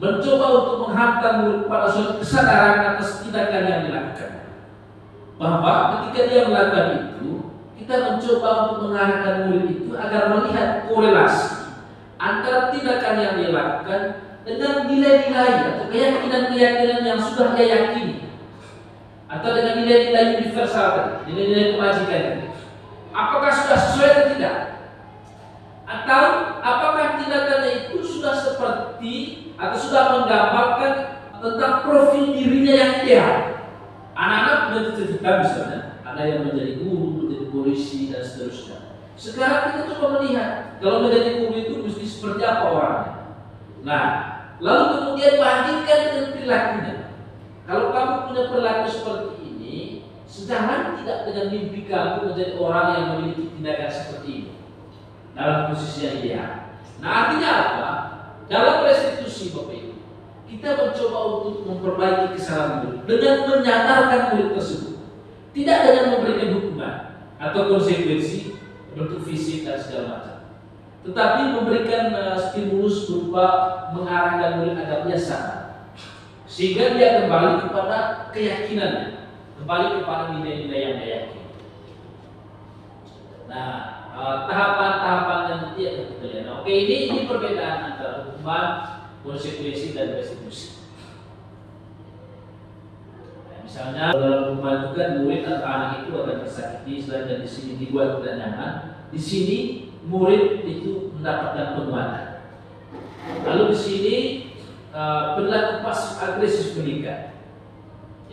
mencoba untuk menghantar murid pada suatu kesadaran atas tindakan yang dilakukan. Bahwa ketika dia melakukan itu, kita mencoba untuk mengarahkan murid itu agar melihat korelasi antara tindakan yang dia lakukan dengan nilai-nilai atau keyakinan-keyakinan yang sudah dia yakini, atau dengan nilai-nilai universal, nilai-nilai kebajikan. Apakah sudah sesuai atau tidak? Atau apakah tindakannya itu sudah seperti atau sudah menggambarkan tentang profil dirinya yang ideal? Anak-anak punya cita-cita, misalnya ada yang menjadi guru, menjadi polisi, dan seterusnya. Sekarang kita coba melihat kalau menjadi guru itu mesti seperti apa orangnya. Nah, lalu kemudian bandingkan dengan perilakunya. Kalau kamu punya perilaku seperti ini, sejalan tidak dengan mimpi kamu menjadi orang yang memiliki tindakan seperti ini dalam posisi yang ideal. Nah, artinya apa? Dalam restitusi Bapak Ibu, kita mencoba untuk memperbaiki kesalahan murid dengan menyadarkan murid tersebut, tidak dengan memberikan hukuman atau konsekuensi bentuk fisik dan segala macam, tetapi memberikan stimulus berupa mengarahkan murid agar dia sadar, sehingga dia kembali kepada keyakinannya, kembali kepada nilai-nilai yang dia yakini. Nah, tahapan-tahapan yang nanti akan kita lihat. Nah, oke, ini perbedaan antara hukuman, konsekuensi, dan restitusi. Nah, misalnya dalam hukuman itu kan murid atau anak itu akan tersakiti, sedangkan di sini dibuat tidak nyaman. Di sini murid itu mendapatkan penguatan. Lalu di sini perilaku pasif agresif meningkat.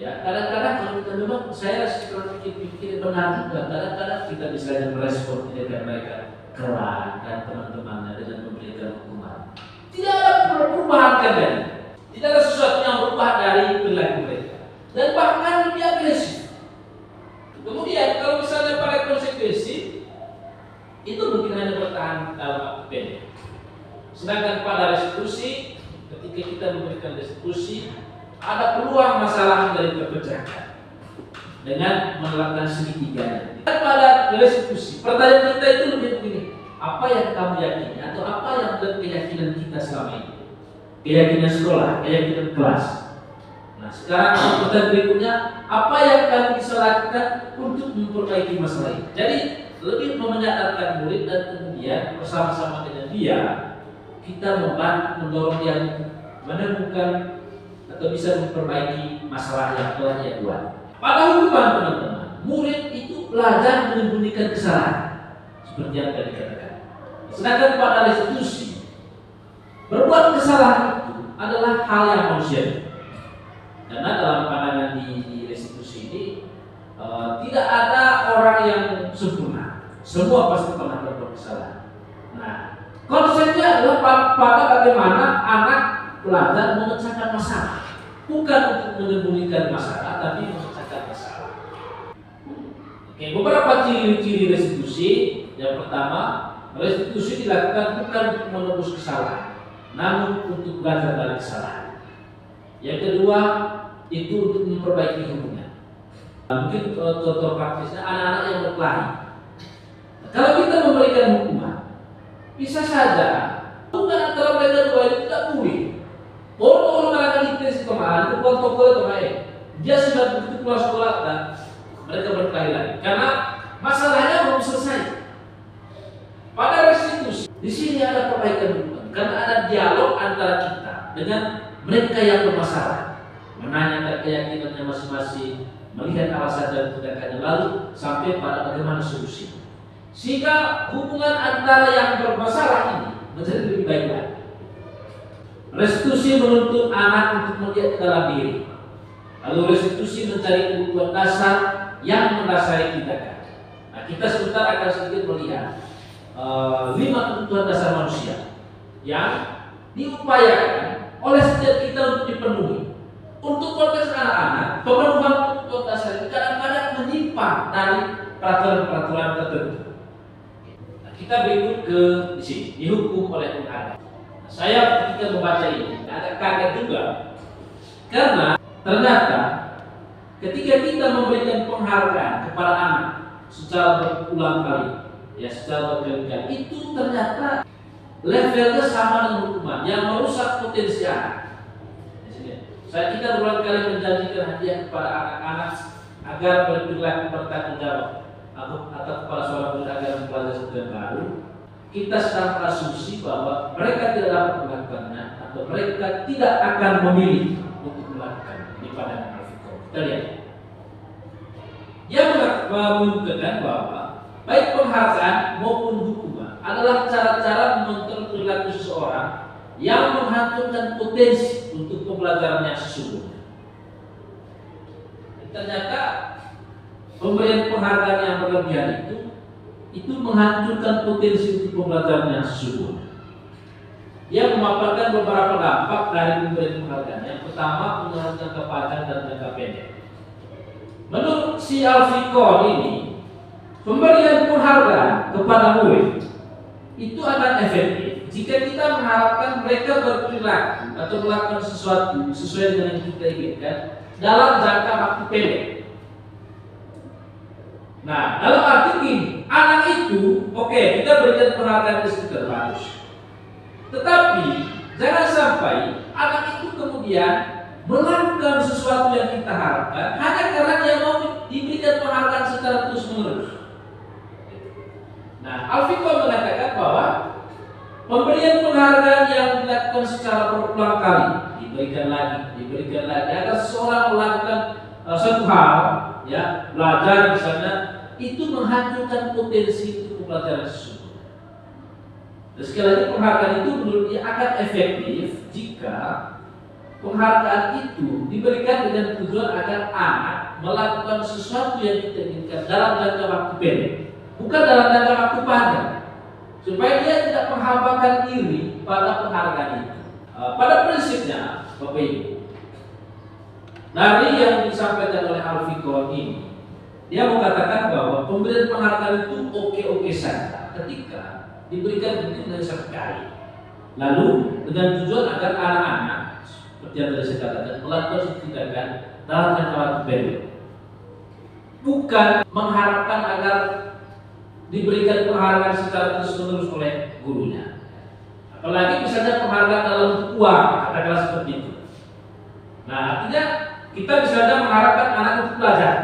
Ya, kadang-kadang kalau kita memang saya setelah pikir-pikir benar juga, kadang-kadang kita bisa merespon tindakan mereka keras dan teman-temannya dengan memberikan hukuman. Tidak ada perubahan kan? Tidak ada sesuatu yang berubah dari perilaku mereka, dan bahkan lebih agresif. Kemudian kalau misalnya pada konsekuensi itu mungkin hanya bertahan dalam waktu pendek. Sedangkan pada restitusi, ketika kita memberikan restitusi, ada peluang masalah menjadi terpecahkan dengan melakukan segitiga. Dan pada restitusi, pertanyaan kita itu lebih begini: apa yang kamu yakini atau apa yang menjadi keyakinan kita selama ini? Keyakinan sekolah, keyakinan kelas. Nah, sekarang pertanyaan berikutnya, apa yang kamu bisa lakukan untuk memperbaiki masalah ini? Jadi lebih menyadarkan murid dan kemudian bersama-sama dengan dia kita membantu mendorong dia menemukan atau bisa memperbaiki masalah yang telah dia buat. Pada hukuman teman-teman, murid itu belajar menyembunyikan kesalahan seperti yang tadi dikatakan. Sedangkan pada restitusi, berbuat kesalahan itu adalah hal yang manusiawi. Karena dalam pandangan di restitusi ini tidak ada orang yang sempurna. Semua pasti pernah berbuat kesalahan. Nah, konsepnya adalah pada bagaimana anak belajar memecahkan masalah, bukan untuk menyembunyikan masalah, tapi memecahkan masalah. Oke, beberapa ciri-ciri restitusi. Yang pertama, restitusi dilakukan bukan untuk menebus kesalahan, namun untuk belajar dari kesalahan. Yang kedua, itu untuk memperbaiki hubungan. Mungkin contoh praktisnya anak-anak yang berkelahi. Kalau kita memberikan hukuman, bisa saja hubungan antara mereka dua itu tidak pulih. Kalau mereka dites kemarin, itu bukan toko itu dia sudah begitu keluar sekolah dan mereka berkelahi lagi karena masalahnya belum selesai. Pada restitusi Di sini ada perbaikan hubungan karena ada dialog antara kita dengan mereka yang bermasalah, menanyakan keyakinannya masing-masing, melihat alasan dan tindakannya, lalu sampai pada bagaimana solusi. Sehingga hubungan antara yang bermasalah ini menjadi lebih baik lagi. Restitusi menuntut anak untuk melihat ke dalam diri. Lalu restitusi mencari kebutuhan dasar yang mendasari tindakan. Nah, kita sebentar akan sedikit melihat 5 kebutuhan dasar manusia yang diupayakan oleh setiap kita untuk dipenuhi. Untuk konteks anak-anak, pemenuhan kebutuhan dasar ini kadang-kadang menyimpang dari peraturan-peraturan tertentu. Nah, kita berikut ke di sini, dihukum oleh penghargaan. Saya ketika membaca ini agak kaget juga, karena ternyata ketika kita memberikan penghargaan kepada anak secara berulang kali, ya secara berkali-kali, itu ternyata levelnya sama dengan hukuman yang merusak potensi anak. Saya kita berulang kali menjanjikan hadiah kepada anak-anak agar berperilaku bertanggung jawab atau kepada seorang murid agar mempelajari sesuatu yang baru. Kita sedang berasumsi bahwa mereka tidak dapat melakukannya atau mereka tidak akan memilih untuk melakukannya di pandangan Al-Fiqh. Kita lihat. Dia menunjukkan bahwa baik penghargaan maupun hukuman adalah cara-cara mengontrol perilaku seseorang yang menghancurkan potensi untuk pembelajaran yang sesungguhnya. Ternyata pemberian penghargaan yang berlebihan itu menghancurkan potensi untuk pembelajaran yang sesungguhnya. Dia memaparkan beberapa dampak dari pemberian penghargaan. Yang pertama, pengaruh jangka panjang dan jangka pendek. Menurut si Al-Fiqh ini, pemberian penghargaan kepada murid itu akan efektif jika kita mengharapkan mereka berperilaku atau melakukan sesuatu sesuai dengan yang kita inginkan dalam jangka waktu pendek. Nah, dalam arti ini, anak itu kita berikan penghargaan sekitar bagus. Tetapi jangan sampai anak itu kemudian melakukan sesuatu yang kita harapkan hanya karena dia mau diberikan penghargaan secara terus-menerus. Nah, Al-Fiqh mengatakan bahwa pemberian penghargaan yang dilakukan secara berulang kali, diberikan lagi agar seseorang melakukan suatu hal, ya, belajar misalnya, itu menghancurkan potensi untuk pembelajaran sesungguhnya. Dan sekali lagi, penghargaan itu menurut dia akan efektif jika penghargaan itu diberikan dengan tujuan agar anak melakukan sesuatu yang kita inginkan dalam jangka waktu pendek, bukan dalam jangka waktu panjang, supaya dia tidak menghambakan diri pada penghargaan itu. Pada prinsipnya, Bapak Ibu, dari yang disampaikan oleh Al-Fiqh ini, dia mengatakan bahwa pemberian penghargaan itu oke-oke saja ketika diberikan dengan sekali, lalu dengan tujuan agar anak-anak seperti yang tadi saya katakan melakukan tindakan dalam jangka waktu pendek, bukan mengharapkan agar diberikan penghargaan secara terus-menerus oleh gurunya. Apalagi misalnya penghargaan dalam bentuk uang, katakanlah seperti itu. Nah, artinya kita misalnya mengharapkan anak untuk belajar.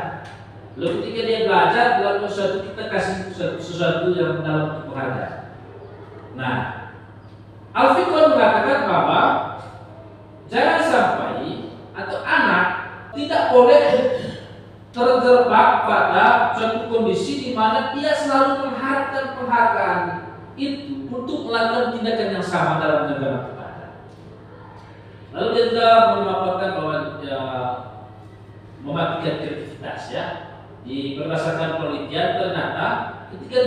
Lalu ketika dia belajar, dalam sesuatu kita kasih sesuatu yang dalam bentuk penghargaan. Nah, Al-Fiqh mengatakan bahwa jangan sampai atau anak tidak boleh terjebak pada suatu kondisi di mana dia selalu mengharapkan penghargaan itu untuk melakukan tindakan yang sama dalam jangka waktu panjang. Lalu dia juga memaparkan bahwa mematikan kreativitas, ya. Berdasarkan penelitian ternyata ketika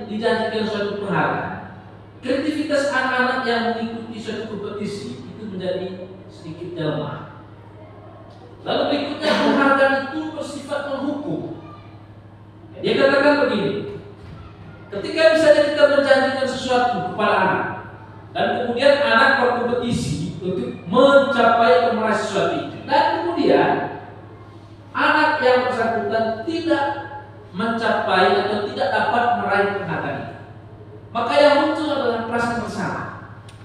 dijanjikan suatu penghargaan, kreativitas anak-anak yang mengikuti suatu kompetisi itu menjadi sedikit lemah. Lalu berikutnya, penghargaan itu bersifat menghukum. Dia katakan begini, ketika misalnya kita menjanjikan sesuatu kepada anak dan kemudian anak berkompetisi untuk mencapai atau meraih sesuatu itu, dan kemudian anak yang bersangkutan tidak mencapai atau tidak dapat meraih penghargaan itu, maka yang muncul adalah perasaan bersalah,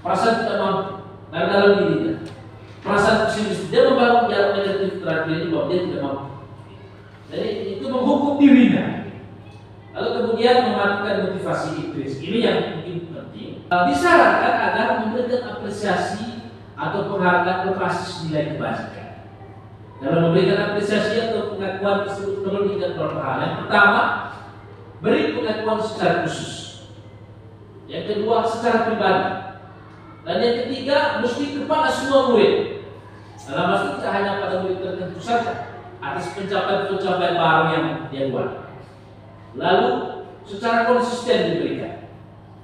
perasaan tidak mampu dari dalam dirinya, perasaan pesimis. Dia membangun dialog negatif terhadap diri bahwa dia tidak mampu. Jadi itu menghukum dirinya. Lalu kemudian mematikan motivasi itu. Ini yang mungkin disarankan agar memberikan apresiasi atau penghargaan berbasis nilai kebajikan. Dalam memberikan apresiasi atau pengakuan tersebut perlu diingat beberapa hal. Yang pertama, beri pengakuan secara khusus. Yang kedua, secara pribadi. Dan yang ketiga, mesti kepada semua murid. Dalam maksud tidak hanya pada murid tertentu saja atas pencapaian-pencapaian baru yang dia buat. Lalu secara konsisten diberikan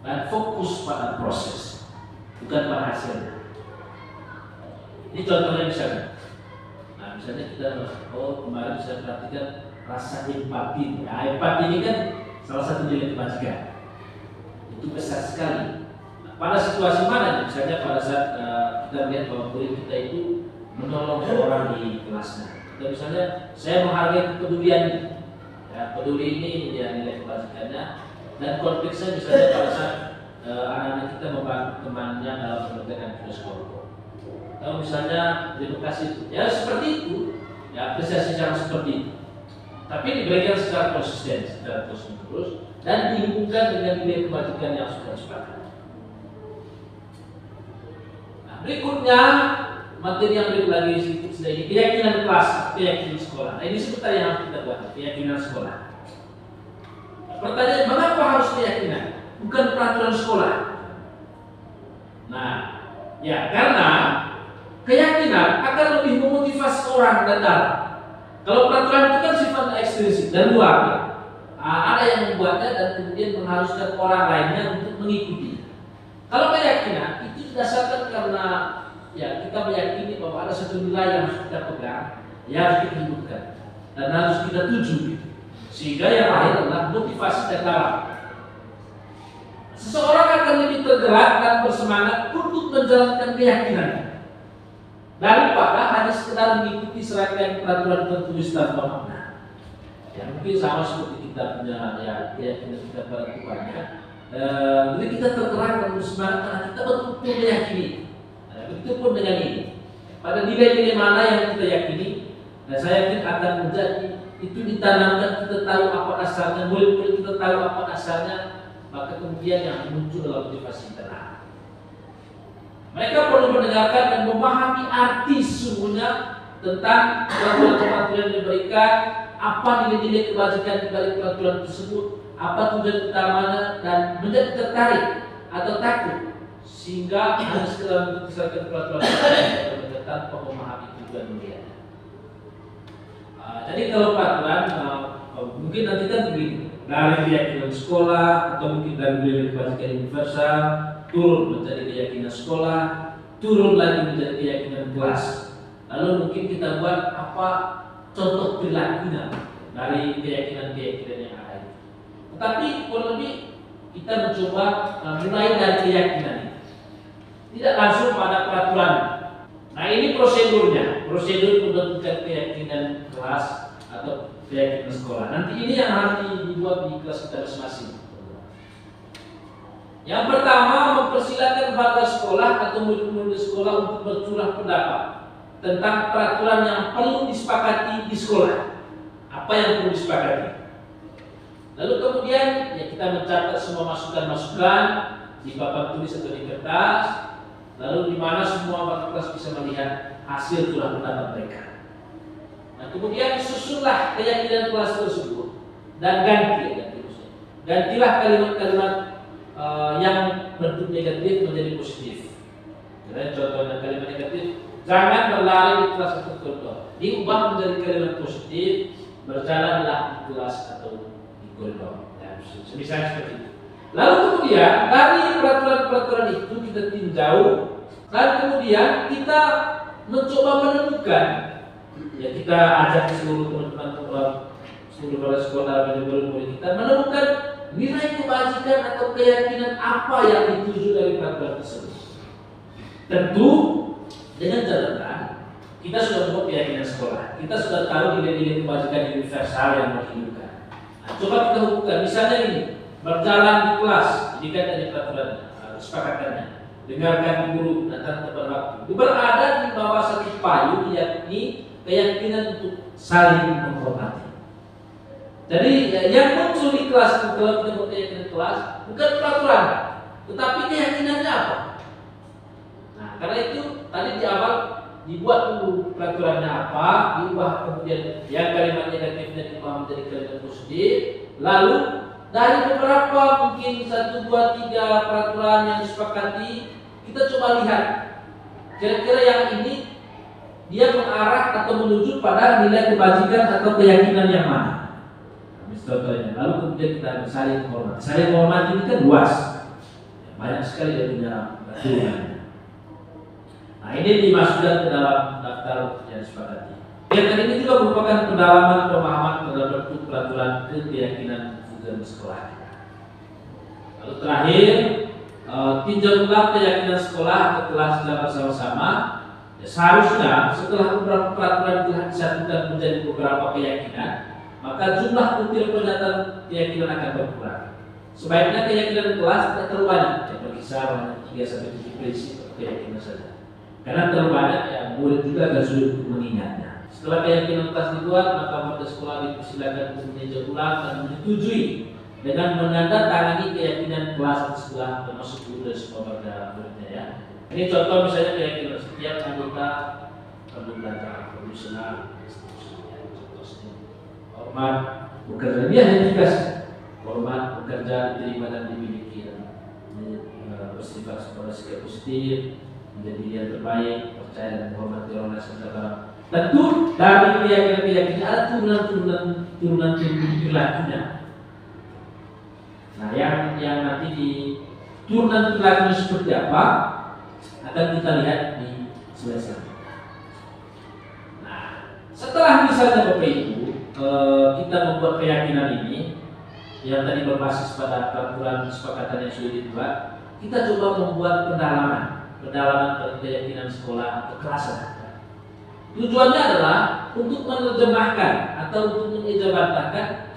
dan fokus pada proses, bukan pada hasilnya. Ini contohnya misalnya. Nah, misalnya kita, kemarin saya perhatikan rasa empati. Nah, empati ini kan salah satu nilai kebajikan. Itu besar sekali. Nah, pada situasi mana? Misalnya pada saat kita lihat bahwa murid kita itu menolong seorang di kelasnya. Atau misalnya saya menghargai kepedulian ini. Ya, peduli ini ya nilai kebajikannya. Dan konteksnya misalnya pada saat anak-anak kita membantu temannya dalam mengerjakan tugas kelompok. Kalau misalnya terima kasih, ya seperti itu, ya apresiasi cara seperti itu. Tapi diberikan secara konsisten, secara terus-menerus, dan dihubungkan dengan nilai kebajikan yang sudah disepakati. Nah, berikutnya materi yang berikut lagi sedikit ini keyakinan kelas, keyakinan sekolah. Nah, ini sebentar yang harus kita buat, keyakinan sekolah. Nah, pertanyaan, mengapa harus keyakinan? Bukan peraturan sekolah. Nah, ya karena keyakinan akan lebih memotivasi orang dan dalam. Kalau peraturan itu kan sifatnya ekstrinsi dan luar. Ada yang membuatnya dan kemudian mengharuskan orang lainnya untuk mengikuti. Kalau keyakinan itu didasarkan karena ya kita meyakini bahwa ada satu nilai yang harus kita pegang, yang harus kita hidupkan dan harus kita tuju. Sehingga yang lahir adalah motivasi dan dalam. Seseorang akan lebih tergerak dan bersemangat untuk menjalankan keyakinannya daripada hanya sekedar mengikuti serangkaian peraturan tertulis tanpa makna. Ya mungkin sama seperti kita punya ya keyakinan kita pada Tuhannya. Jadi kita tergerak dan bersemangat karena kita betul-betul meyakini. Begitupun dengan ini. Pada nilai-nilai mana yang kita yakini, dan saya yakin akan menjadi itu ditanamkan, kita tahu apa asalnya, murid-murid kita tahu apa asalnya, maka kemudian yang muncul dalam motivasi internal. Mereka perlu mendengarkan dan memahami arti sesungguhnya tentang peraturan-peraturan yang diberikan, apa nilai-nilai kebajikan di balik peraturan tersebut, apa tujuan utamanya, dan menjadi tertarik atau takut sehingga hanya sekedar mengikuti peraturan tanpa memahami tujuan mulianya. Jadi kalau peraturan mungkin nanti kan begini, dari keyakinan sekolah atau mungkin dari nilai kebajikan universal turun menjadi keyakinan sekolah, turun lagi menjadi keyakinan kelas. Lalu mungkin kita buat apa contoh perilakunya dari keyakinan-keyakinan yang ada. Tetapi kurang lebih kita mencoba mulai dari keyakinan, tidak langsung pada peraturan. Nah ini prosedurnya, prosedur pembentukan keyakinan kelas atau keyakinan sekolah. Nanti ini yang harus dibuat di kelas kita masing-masing. Yang pertama, mempersilakan warga sekolah atau murid-murid sekolah untuk bercurah pendapat tentang peraturan yang perlu disepakati di sekolah. Apa yang perlu disepakati? Lalu kemudian ya kita mencatat semua masukan-masukan di papan tulis atau di kertas. Lalu di mana semua warga kelas bisa melihat hasil curah pendapat mereka. Nah kemudian susunlah keyakinan kelas tersebut dan gantilah kalimat-kalimat yang bentuk negatif menjadi positif. Jadi contohnya kalimat negatif, jangan berlari di kelas atau koridor. Diubah menjadi kalimat positif, berjalanlah di kelas atau di koridor. Ya, misalnya seperti itu. Lalu kemudian dari peraturan-peraturan itu kita tinjau dan kemudian kita mencoba menemukan, ya kita ajak seluruh teman-teman seluruh sekolah dan murid-murid kita menemukan nilai kebajikan atau keyakinan apa yang dituju dari peraturan tersebut. Tentu dengan catatan kita sudah membuat keyakinan sekolah, kita sudah tahu nilai-nilai kebajikan universal yang menghidupkan. Nah, coba kita hubungkan, misalnya ini. Berjalan di kelas, ini kan ada peraturan kesepakatannya. Dengarkan guru, datang tepat waktu. Berada di bawah satu payung, yakni keyakinan untuk saling menghormati. Jadi yang muncul di kelas itu kalau kita keyakinan kelas bukan peraturan, tetapi keyakinannya apa? Nah, karena itu tadi di awal dibuat dulu peraturannya apa, diubah kemudian yang kalimat negatifnya diubah menjadi kalimat positif, lalu dari beberapa mungkin 1, 2, 3 peraturan yang disepakati, kita coba lihat kira-kira yang ini dia mengarah atau menuju pada nilai kebajikan atau keyakinan yang mana. Contohnya, lalu kemudian kita saling menghormati. Saling menghormati ini kan luas, banyak sekali dia punya aturan. Nah, ini dimasukkan ke dalam daftar yang disepakati. Kegiatan ini juga merupakan pendalaman pemahaman terhadap peraturan keyakinan tujuan sekolah. Lalu terakhir, tinjau ulang keyakinan sekolah setelah sudah bersama-sama. Ya, seharusnya setelah beberapa peraturan telah disatukan menjadi beberapa keyakinan, maka jumlah butir pernyataan keyakinan akan berkurang. Sebaiknya keyakinan kelas tidak terlalu banyak, ya, berkisar 3-7 prinsip keyakinan saja. Karena terlalu banyak, ya murid juga agak sulit untuk mengingatnya. Setelah keyakinan kelas dibuat, maka murid sekolah dipersilakan untuk meninjau ulang dan menyetujui dengan menandatangani keyakinan kelas sekolah termasuk guru dan semua warga muridnya, ya. Ini contoh misalnya keyakinan setiap anggota perlu belajar, perlu senang, hormat bekerja, dia hanya tugas hormat bekerja, diterima dan dimiliki, bersifat sekolah sikap positif, menjadi yang terbaik, percaya dan menghormati orang lain serta barang. Tentu dari keyakinan ada turunan perilakunya. Nah, yang nanti di turunan perilakunya seperti apa akan kita lihat di slide selanjutnya. Nah, setelah misalnya Bapak Ibu kita membuat keyakinan ini yang tadi berbasis pada peraturan kesepakatan yang sudah dibuat, kita coba membuat pendalaman terhadap keyakinan sekolah atau kekerasan. Tujuannya adalah untuk menerjemahkan atau untuk mengijabatkan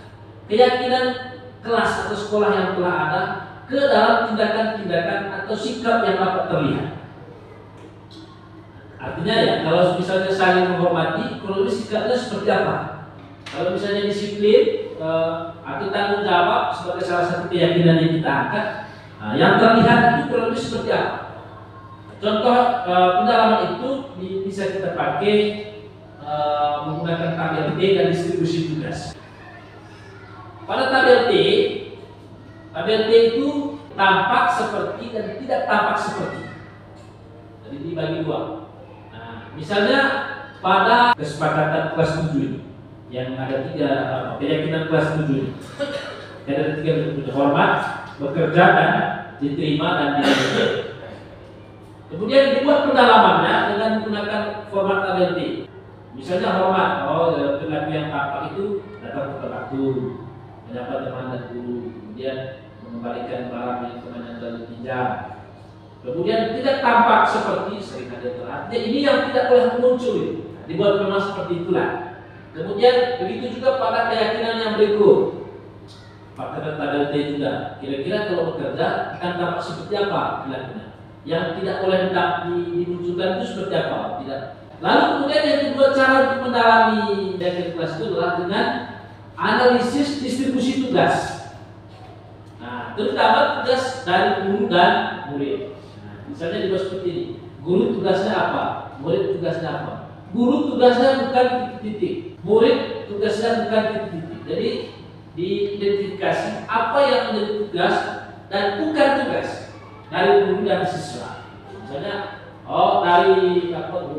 keyakinan kelas atau sekolah yang telah ada ke dalam tindakan-tindakan atau sikap yang dapat terlihat. Artinya ya, kalau misalnya saling menghormati, kurang lebih sikapnya seperti apa? Kalau misalnya disiplin atau tanggung jawab sebagai salah satu keyakinan yang kita angkat, yang terlihat itu kurang lebih seperti apa? Contoh pendalaman itu bisa kita pakai menggunakan tabel T dan distribusi tugas. Pada tabel T itu tampak seperti dan tidak tampak seperti. Jadi dibagi dua. Nah, misalnya pada kesepakatan kelas 7 ini, yang ada 3 keyakinan kelas 7 ini, ada 3 bentuk: hormat, bekerja dan diterima dan diterima. Kemudian dibuat pendalamannya dengan menggunakan format tabel T. Misalnya hormat, perilaku yang tampak itu datang tepat waktu, menyapa teman dan guru, kemudian mengembalikan barang yang teman yang telah dipinjam. Kemudian tidak tampak seperti sering ada telat. Ini yang tidak boleh muncul, dibuat memang seperti itulah. Kemudian begitu juga pada keyakinan yang berikut. Pakai tabel T juga. Kira-kira kalau bekerja akan tampak seperti apa perilakunya? Yang tidak boleh dimunculkan itu seperti apa? Tidak. Lalu kemudian yang kedua, cara untuk mendalami keyakinan kelas itu adalah dengan analisis distribusi tugas. Nah, terutama tugas dari guru dan murid. Nah, misalnya dibuat seperti ini. Guru tugasnya apa? Murid tugasnya apa? Guru tugasnya bukan titik-titik. Murid tugasnya bukan titik-titik. Jadi diidentifikasi apa yang menjadi tugas dan bukan tugas dari guru dan siswa. Misalnya, dari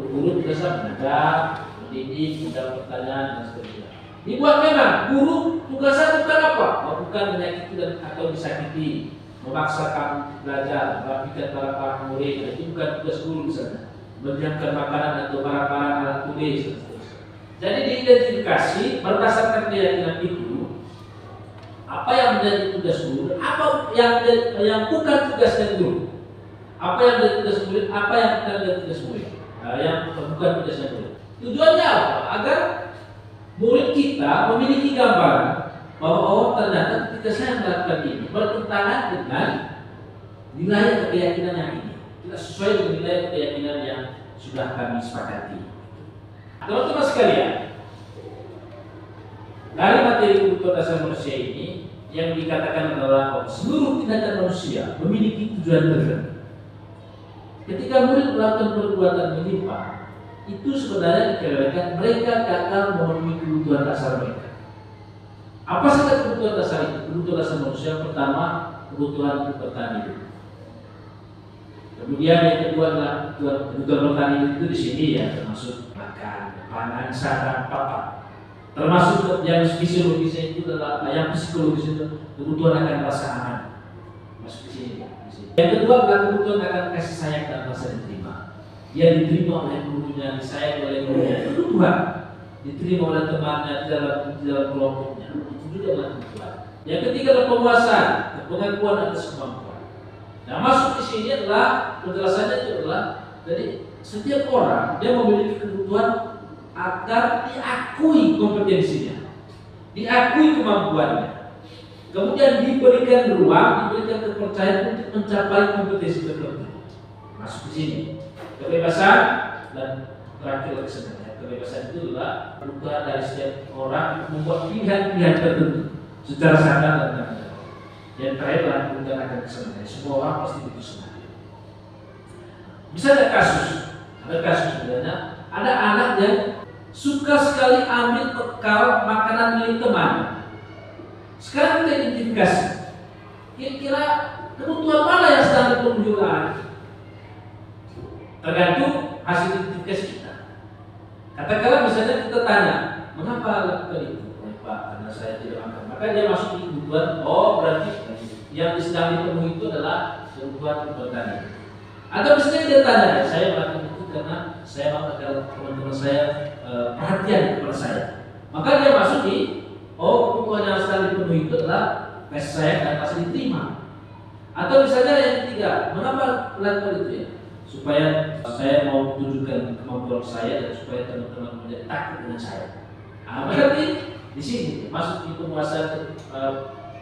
guru tugasnya mengajar, mendidik, menjawab pertanyaan dan seterusnya. Dibuat memang guru tugasnya bukan apa? Bukan menyakiti atau disakiti, memaksa kamu belajar, merapikan para murid. Itu bukan tugas guru misalnya. Menyiapkan makanan atau barang-barang alat tulis dan seterusnya. Jadi diidentifikasi berdasarkan keyakinan itu apa yang menjadi tugas guru, apa yang bukan tugasnya guru, apa yang menjadi tugas murid, apa yang bukan menjadi tugas murid, yang bukan tugasnya murid. Tujuannya apa? Agar murid kita memiliki gambaran bahwa ternyata ketika saya melakukan ini bertentangan dengan nilai keyakinan yang ini, tidak sesuai dengan nilai keyakinan yang sudah kami sepakati. Teman-teman sekalian, dari materi kebutuhan dasar manusia ini yang dikatakan adalah seluruh tindakan manusia memiliki tujuan tertentu. Ketika murid melakukan perbuatan menyimpang, itu sebenarnya dikarenakan mereka gagal memenuhi kebutuhan dasar mereka. Apa saja kebutuhan dasar itu? Kebutuhan dasar manusia pertama, kebutuhan untuk bertahan hidup. Kemudian yang kedua adalah kebutuhan bertahan hidup itu di sini ya, termasuk makan, pangan, sandang, papan. Termasuk yang fisiologisnya itu adalah yang psikologis itu kebutuhan akan rasa aman. Masuk di sini. Yang kedua adalah kebutuhan akan kasih sayang dan rasa diterima. Dia diterima oleh gurunya, disayang oleh gurunya, itu Tuhan. Diterima oleh temannya di dalam kelompoknya, itu juga adalah kebutuhan. Yang ketiga adalah penguasaan, pengakuan atas kemampuan. Nah, masuk di sini adalah penjelasannya itu adalah jadi setiap orang dia memiliki kebutuhan agar diakui kompetensinya, diakui kemampuannya, kemudian diberikan ruang, diberikan kepercayaan untuk mencapai kompetensi tertentu. Masuk di sini kebebasan dan terakhir sebenarnya kebebasan itu adalah kebutuhan dari setiap orang membuat pilihan-pilihan tertentu secara sadar dan tidak. Yang terakhir adalah kebutuhan akan kesenangan. Semua orang pasti butuh senang. Bisa ada kasus sebenarnya ada anak yang suka sekali ambil bekal makanan milik teman. Sekarang kita identifikasi, kira-kira kebutuhan mana yang sedang dipenuhi oleh anak? Tergantung hasil identifikasi kita. Katakanlah misalnya kita tanya, mengapa lakukan itu? Pak, karena saya tidak makan. Maka dia masuk di kebutuhan. Oh, berarti yang sedang dipenuhi itu adalah kebutuhan bertani. Atau misalnya dia tanya, saya melakukan itu karena saya mau agar teman-teman saya perhatian kepada saya. Maka dia masuk di kebutuhan yang sedang dipenuhi itu adalah kasih sayang dan rasa diterima. Atau misalnya yang ketiga, mengapa melakukan itu ya? Supaya saya mau tunjukkan kemampuan saya dan supaya teman-teman menjadi takut dengan saya. Nah, berarti di sini masuk di penguasaan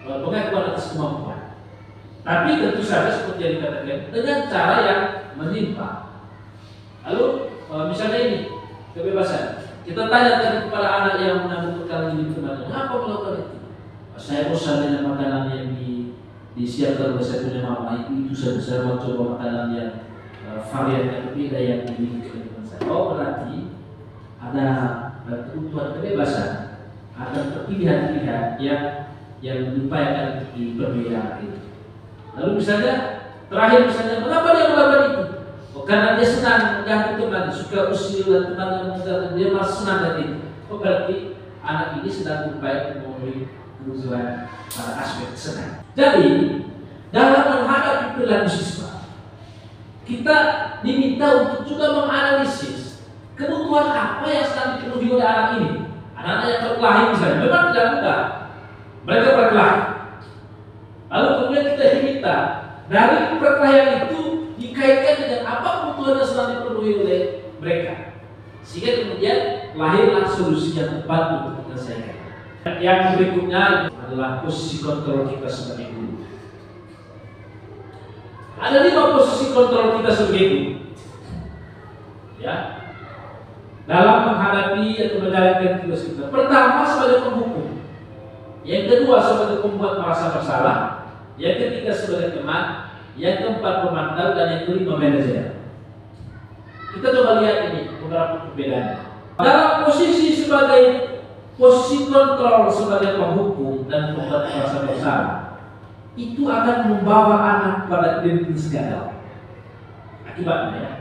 pengakuan atas kemampuan. Tapi tentu saja seperti yang dikatakan dengan cara yang menyimpang. Lalu misalnya ini kebebasan. Kita tanya tadi kepada anak yang mengambil bekal di temannya, apa melakukan itu? Saya bosan dengan makanan yang disiapkan oleh saya punya mama itu saja. Saya mau coba makanan yang varian yang berbeda yang dimiliki oleh teman saya. Oh, berarti ada kebutuhan kebebasan, ada pilihan-pilihan yang diupayakan untuk berbeda itu. Lalu misalnya terakhir mengapa dia melakukan itu? Karena dia senang mengganggu teman, suka usil dan teman dia malah senang dari itu. Berarti anak ini sedang berupaya memenuhi kebutuhan pada aspek senang. Jadi dalam menghadapi perilaku siswa, kita diminta untuk juga menganalisis kebutuhan apa yang sedang dipenuhi oleh anak ini. Anak-anak yang berkelahi misalnya, memang tidak mudah. Mereka berkelahi. Lalu kemudian kita diminta dari perkelahian itu dikaitkan dengan apa kebutuhan yang sedang dipenuhi oleh mereka, sehingga kemudian lahirlah solusi yang tepat untuk menyelesaikan. Yang berikutnya adalah posisi kontrol kita sebagai guru. Ada 5 posisi kontrol kita sebagai guru, ya, dalam menghadapi atau menjalankan tugas kita. Pertama sebagai penghukum, yang kedua sebagai pembuat merasa bersalah, yang ketiga sebagai teman, yang keempat pemantau, dan yang kelima manajer. Kita coba lihat ini beberapa perbedaan. Dalam posisi kontrol sebagai penghukum dan pembuat merasa bersalah, itu akan membawa anak pada identitas gagal. Akibatnya ya.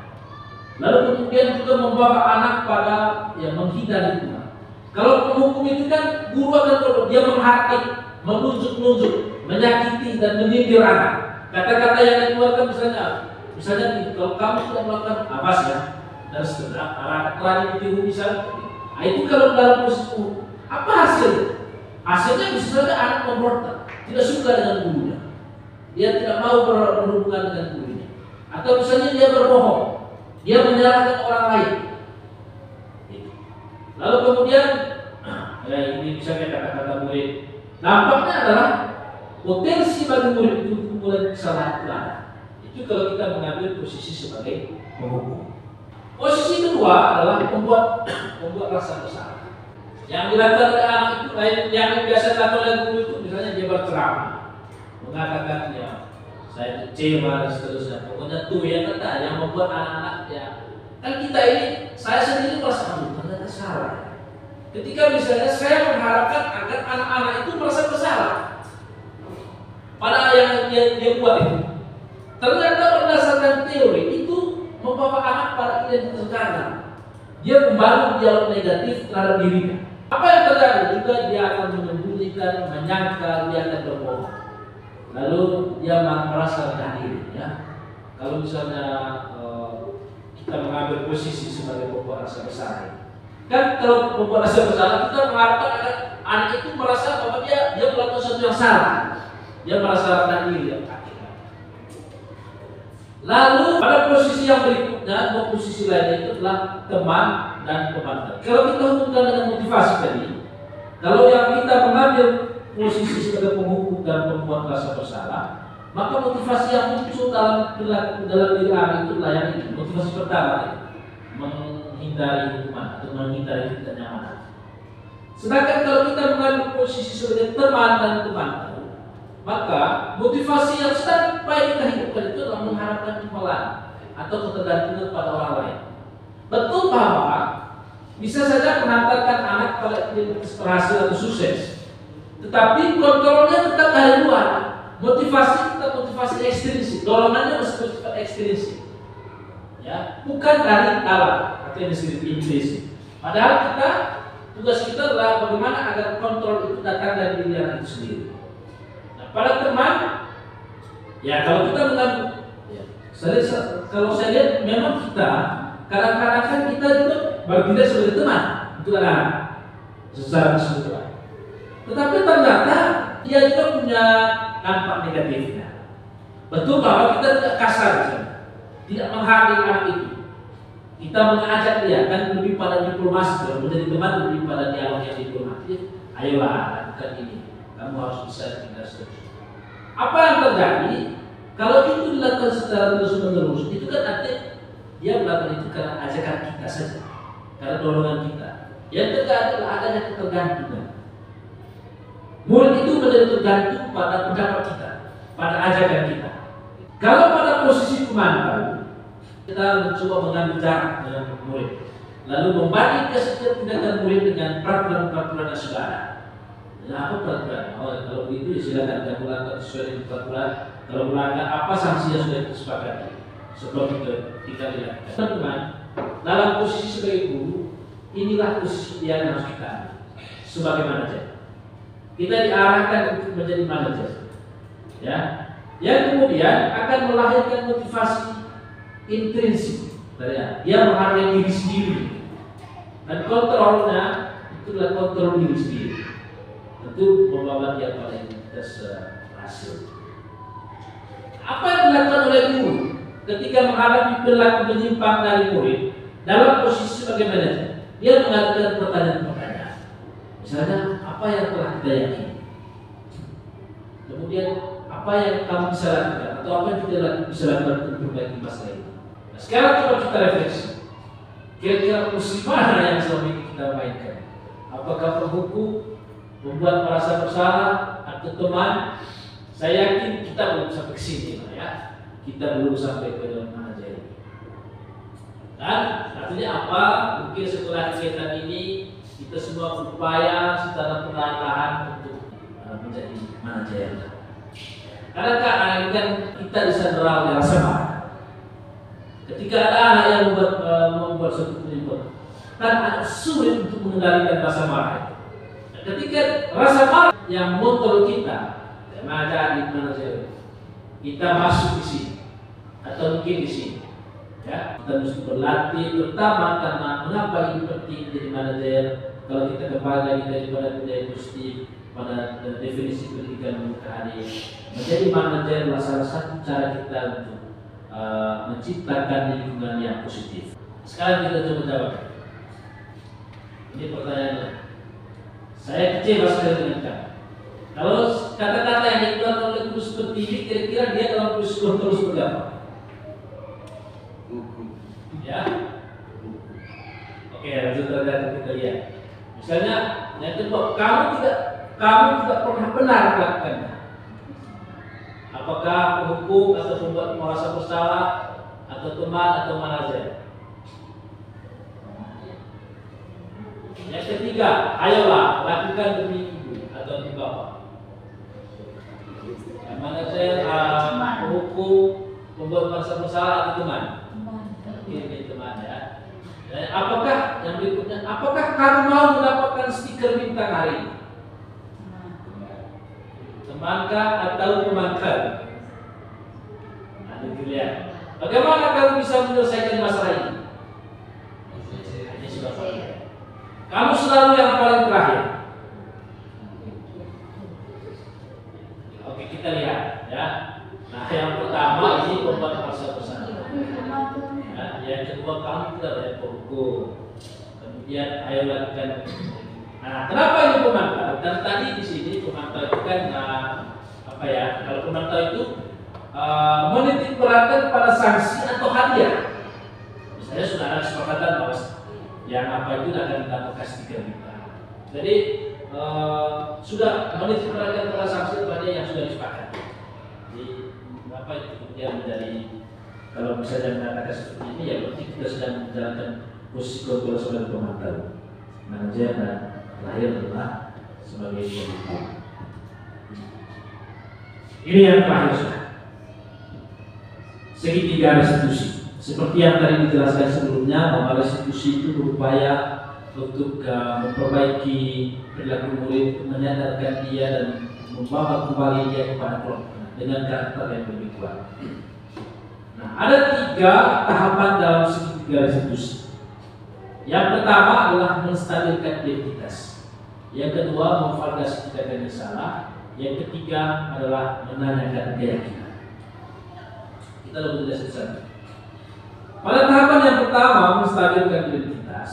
Lalu kemudian juga membawa anak pada yang menghina lingkungan. Kalau penghukum itu kan guru akan dia menghakimi, menunjuk-nunjuk, menyakiti dan menyindir anak. Kata-kata yang dikeluarkan misalnya kalau kamu tidak melakukan apa sih ya, dan setelah anak telah ditiru misalnya. Nah, itu kalau dalam posisi apa hasilnya? Hasilnya bisa saja anak memberontak, tidak suka dengan gurunya, dia tidak mau berhubungan dengan gurunya, atau misalnya dia berbohong, dia menyalahkan orang lain. Lalu kemudian, ya ini misalnya kata-kata murid, nampaknya adalah potensi bagi murid itu mulai kesalahan kelana. Itu kalau kita mengambil posisi sebagai penghukum. Posisi kedua adalah membuat rasa bersalah. Yang dilakukan oleh anak itu, yang biasa dilakukan oleh guru itu, misalnya dia berceramah, mengatakan ya saya kecewa dan seterusnya. Pokoknya tuh ya kata yang membuat anak-anak ya. Kan kita ini, saya sendiri merasa ternyata salah. Ketika misalnya saya mengharapkan agar anak-anak itu merasa bersalah pada yang dia buat itu, ternyata berdasarkan teori itu membawa anak pada identitas ganda. Dia membangun dialog negatif terhadap dirinya. Apa yang terjadi? Juga dia akan menyembunyikan, menyangkal, dia akan berbohong. Lalu dia merasa rendah diri. Ya. Kalau misalnya kita mengambil posisi sebagai pokok rasa bersalah, kan kalau pokok rasa bersalah kita mengharapkan agar anak itu merasa bahwa dia melakukan sesuatu yang salah, dia merasa rendah diri. Ya. Lalu pada posisi yang berikutnya, posisi lainnya itu adalah teman dan pembantu. Kalau kita hubungkan dengan motivasi tadi, kalau yang kita mengambil posisi sebagai penghukum dan pembuat rasa bersalah, maka motivasi yang muncul dalam diri anak itulah yang ini. Motivasi pertama, menghindari hukuman atau menghindari ketidaknyamanan. Sedangkan kalau kita mengambil posisi sebagai teman dan pembantu, maka motivasi yang sedang kita hidupkan itu adalah mengharapkan imbalan atau ketergantungan pada orang lain. Betul bahwa bisa saja mengantarkan anak pada berhasil atau sukses, tetapi kontrolnya tetap dari luar. Motivasi tetap motivasi ekstrinsik, dorongannya bersifat ekstrinsik, ya, bukan dari dalam atau yang disebut intrinsik. Padahal tugas kita adalah bagaimana agar kontrol itu datang dari diri anak itu sendiri. Nah, pada teman, ya kalau kita mengambil, ya, kalau saya lihat memang kita kadang-kadang kan kita juga bertindak sebagai teman untuk anak secara keseluruhan. Tetapi ternyata dia juga punya dampak negatifnya. Betul bahwa kita tidak kasar, tidak menghargai anak itu. Kita mengajak dia kan lebih pada diplomasi, kalau menjadi teman lebih pada dialog yang diplomatis. Ayolah lakukan ini, kamu harus bisa tidak seterusnya. Apa yang terjadi kalau itu dilakukan secara terus-menerus? Itu kan artinya dia melakukan itu karena ajakan kita saja, karena dorongan kita. Yang terjadi adalah adanya ketergantungan. Murid itu menjadi tergantung pada pendapat kita, pada ajakan kita. Kalau pada posisi pemantau, kita mencoba mengambil jarak dengan murid, lalu membandingkan setiap tindakan murid dengan peraturan-peraturan yang sudah ada. Nah, apa peraturan? Oh, kalau begitu ya silakan kamu lakukan sesuai dengan peraturan. Kalau melanggar, apa sanksi yang sudah disepakati? Sebelum kita dilakukan. Teman-teman, dalam posisi sebagai guru, inilah posisi yang harus kita ambil sebagai manajer. Kita diarahkan untuk menjadi manajer, ya, yang kemudian akan melahirkan motivasi intrinsik. Dia menghargai diri sendiri, dan kontrolnya itulah kontrol diri sendiri. Tentu membawa dia pada identitas hasil. Apa yang dilakukan oleh guru ketika menghadapi perilaku menyimpang dari murid dalam posisi sebagai manajer? Dia mengajukan pertanyaan-pertanyaan. Misalnya, apa yang telah kita yakini? Kemudian, apa yang kamu bisa lakukan atau apa yang kita bisa lakukan untuk memperbaiki masalah ini? Nah, sekarang coba kita refleksi. Kira-kira posisi mana yang selama ini kita mainkan? Apakah penghukum, membuat merasa bersalah, atau teman? Saya yakin kita belum sampai ke sini, ya. Kita belum sampai ke mana jadi. Dan artinya apa? Mungkin setelah kegiatan ini kita semua berupaya secara perlahan-lahan untuk menjadi manajer. Karena kan kita disandera oleh rasa marah. Ketika ada anak yang membuat suatu penyebab, kan agak sulit untuk mengendalikan rasa marah. Ketika rasa marah yang mengontrol kita, menjadi manajer, kita masuk di sini atau mungkin di sini. Ya, kita mesti berlatih pertama karena mengapa ini penting jadi manajer. Kalau kita kembali lagi daripada budaya positif pada definisi pendidikan KHD, menjadi manajer adalah salah satu cara kita untuk menciptakan lingkungan yang positif. Sekarang kita coba jawab. Ini pertanyaannya. Saya kecewa sekali dengan kamu. Kalau kata-kata yang dikeluarkan oleh guru seperti ini, kira-kira dia dalam posisi kontrol seperti apa? Ya. Oke, lanjut kita lihat. Misalnya yang kedua, kamu tidak pernah benar melakukannya. Apakah penghukum atau pembuat merasa bersalah atau teman atau manajer. Yang ketiga, ayolah lakukan demi ibu atau demi bapak. Yang manajer, penghukum, pembuat merasa bersalah atau teman. Ini teman ya. Dan apakah yang berikutnya? Apakah kamu mau mendapatkan stiker bintang hari ini? Temankah atau temankan? Nah, dilihat. Bagaimana kamu bisa menyelesaikan masalah ini? Ini sudah pasti. Kamu selalu yang paling terakhir. Oke, kita lihat ya. Nah, yang pertama ini pembuat merasa bersalah. Yang kedua, kamu tidak ada penghukum. Kemudian ayo lakukan. Nah, kenapa ini pemantau? Dan tadi di sini pemantau itu kan apa ya? Kalau pemantau itu menitik beratkan pada sanksi atau hadiah. Misalnya sudah ada kesepakatan bahwa yang apa itu akan mendapatkan stiker bintang. Jadi sudah menitik beratkan pada sanksi pada yang sudah disepakati. Jadi apa itu kemudian menjadi, kalau misalnya mengatakan seperti ini, ya berarti kita sedang menjalankan posisi kontrol sebagai pemantau. Manajer dan lahir adalah sebagai pemantau. Ini yang terakhir sudah. Segitiga restitusi. Seperti yang tadi dijelaskan sebelumnya, bahwa restitusi itu berupaya untuk memperbaiki perilaku murid, menyadarkan dia dan membawa kembali dia kepada kelompoknya dengan karakter yang lebih kuat. Nah, ada 3 tahapan dalam segitiga restitusi. Yang pertama adalah menstabilkan identitas. Yang kedua, memvalidasi tindakan yang salah. Yang ketiga adalah menanyakan keyakinan. Kita lebih jelas di sana. Pada tahapan yang pertama, menstabilkan identitas,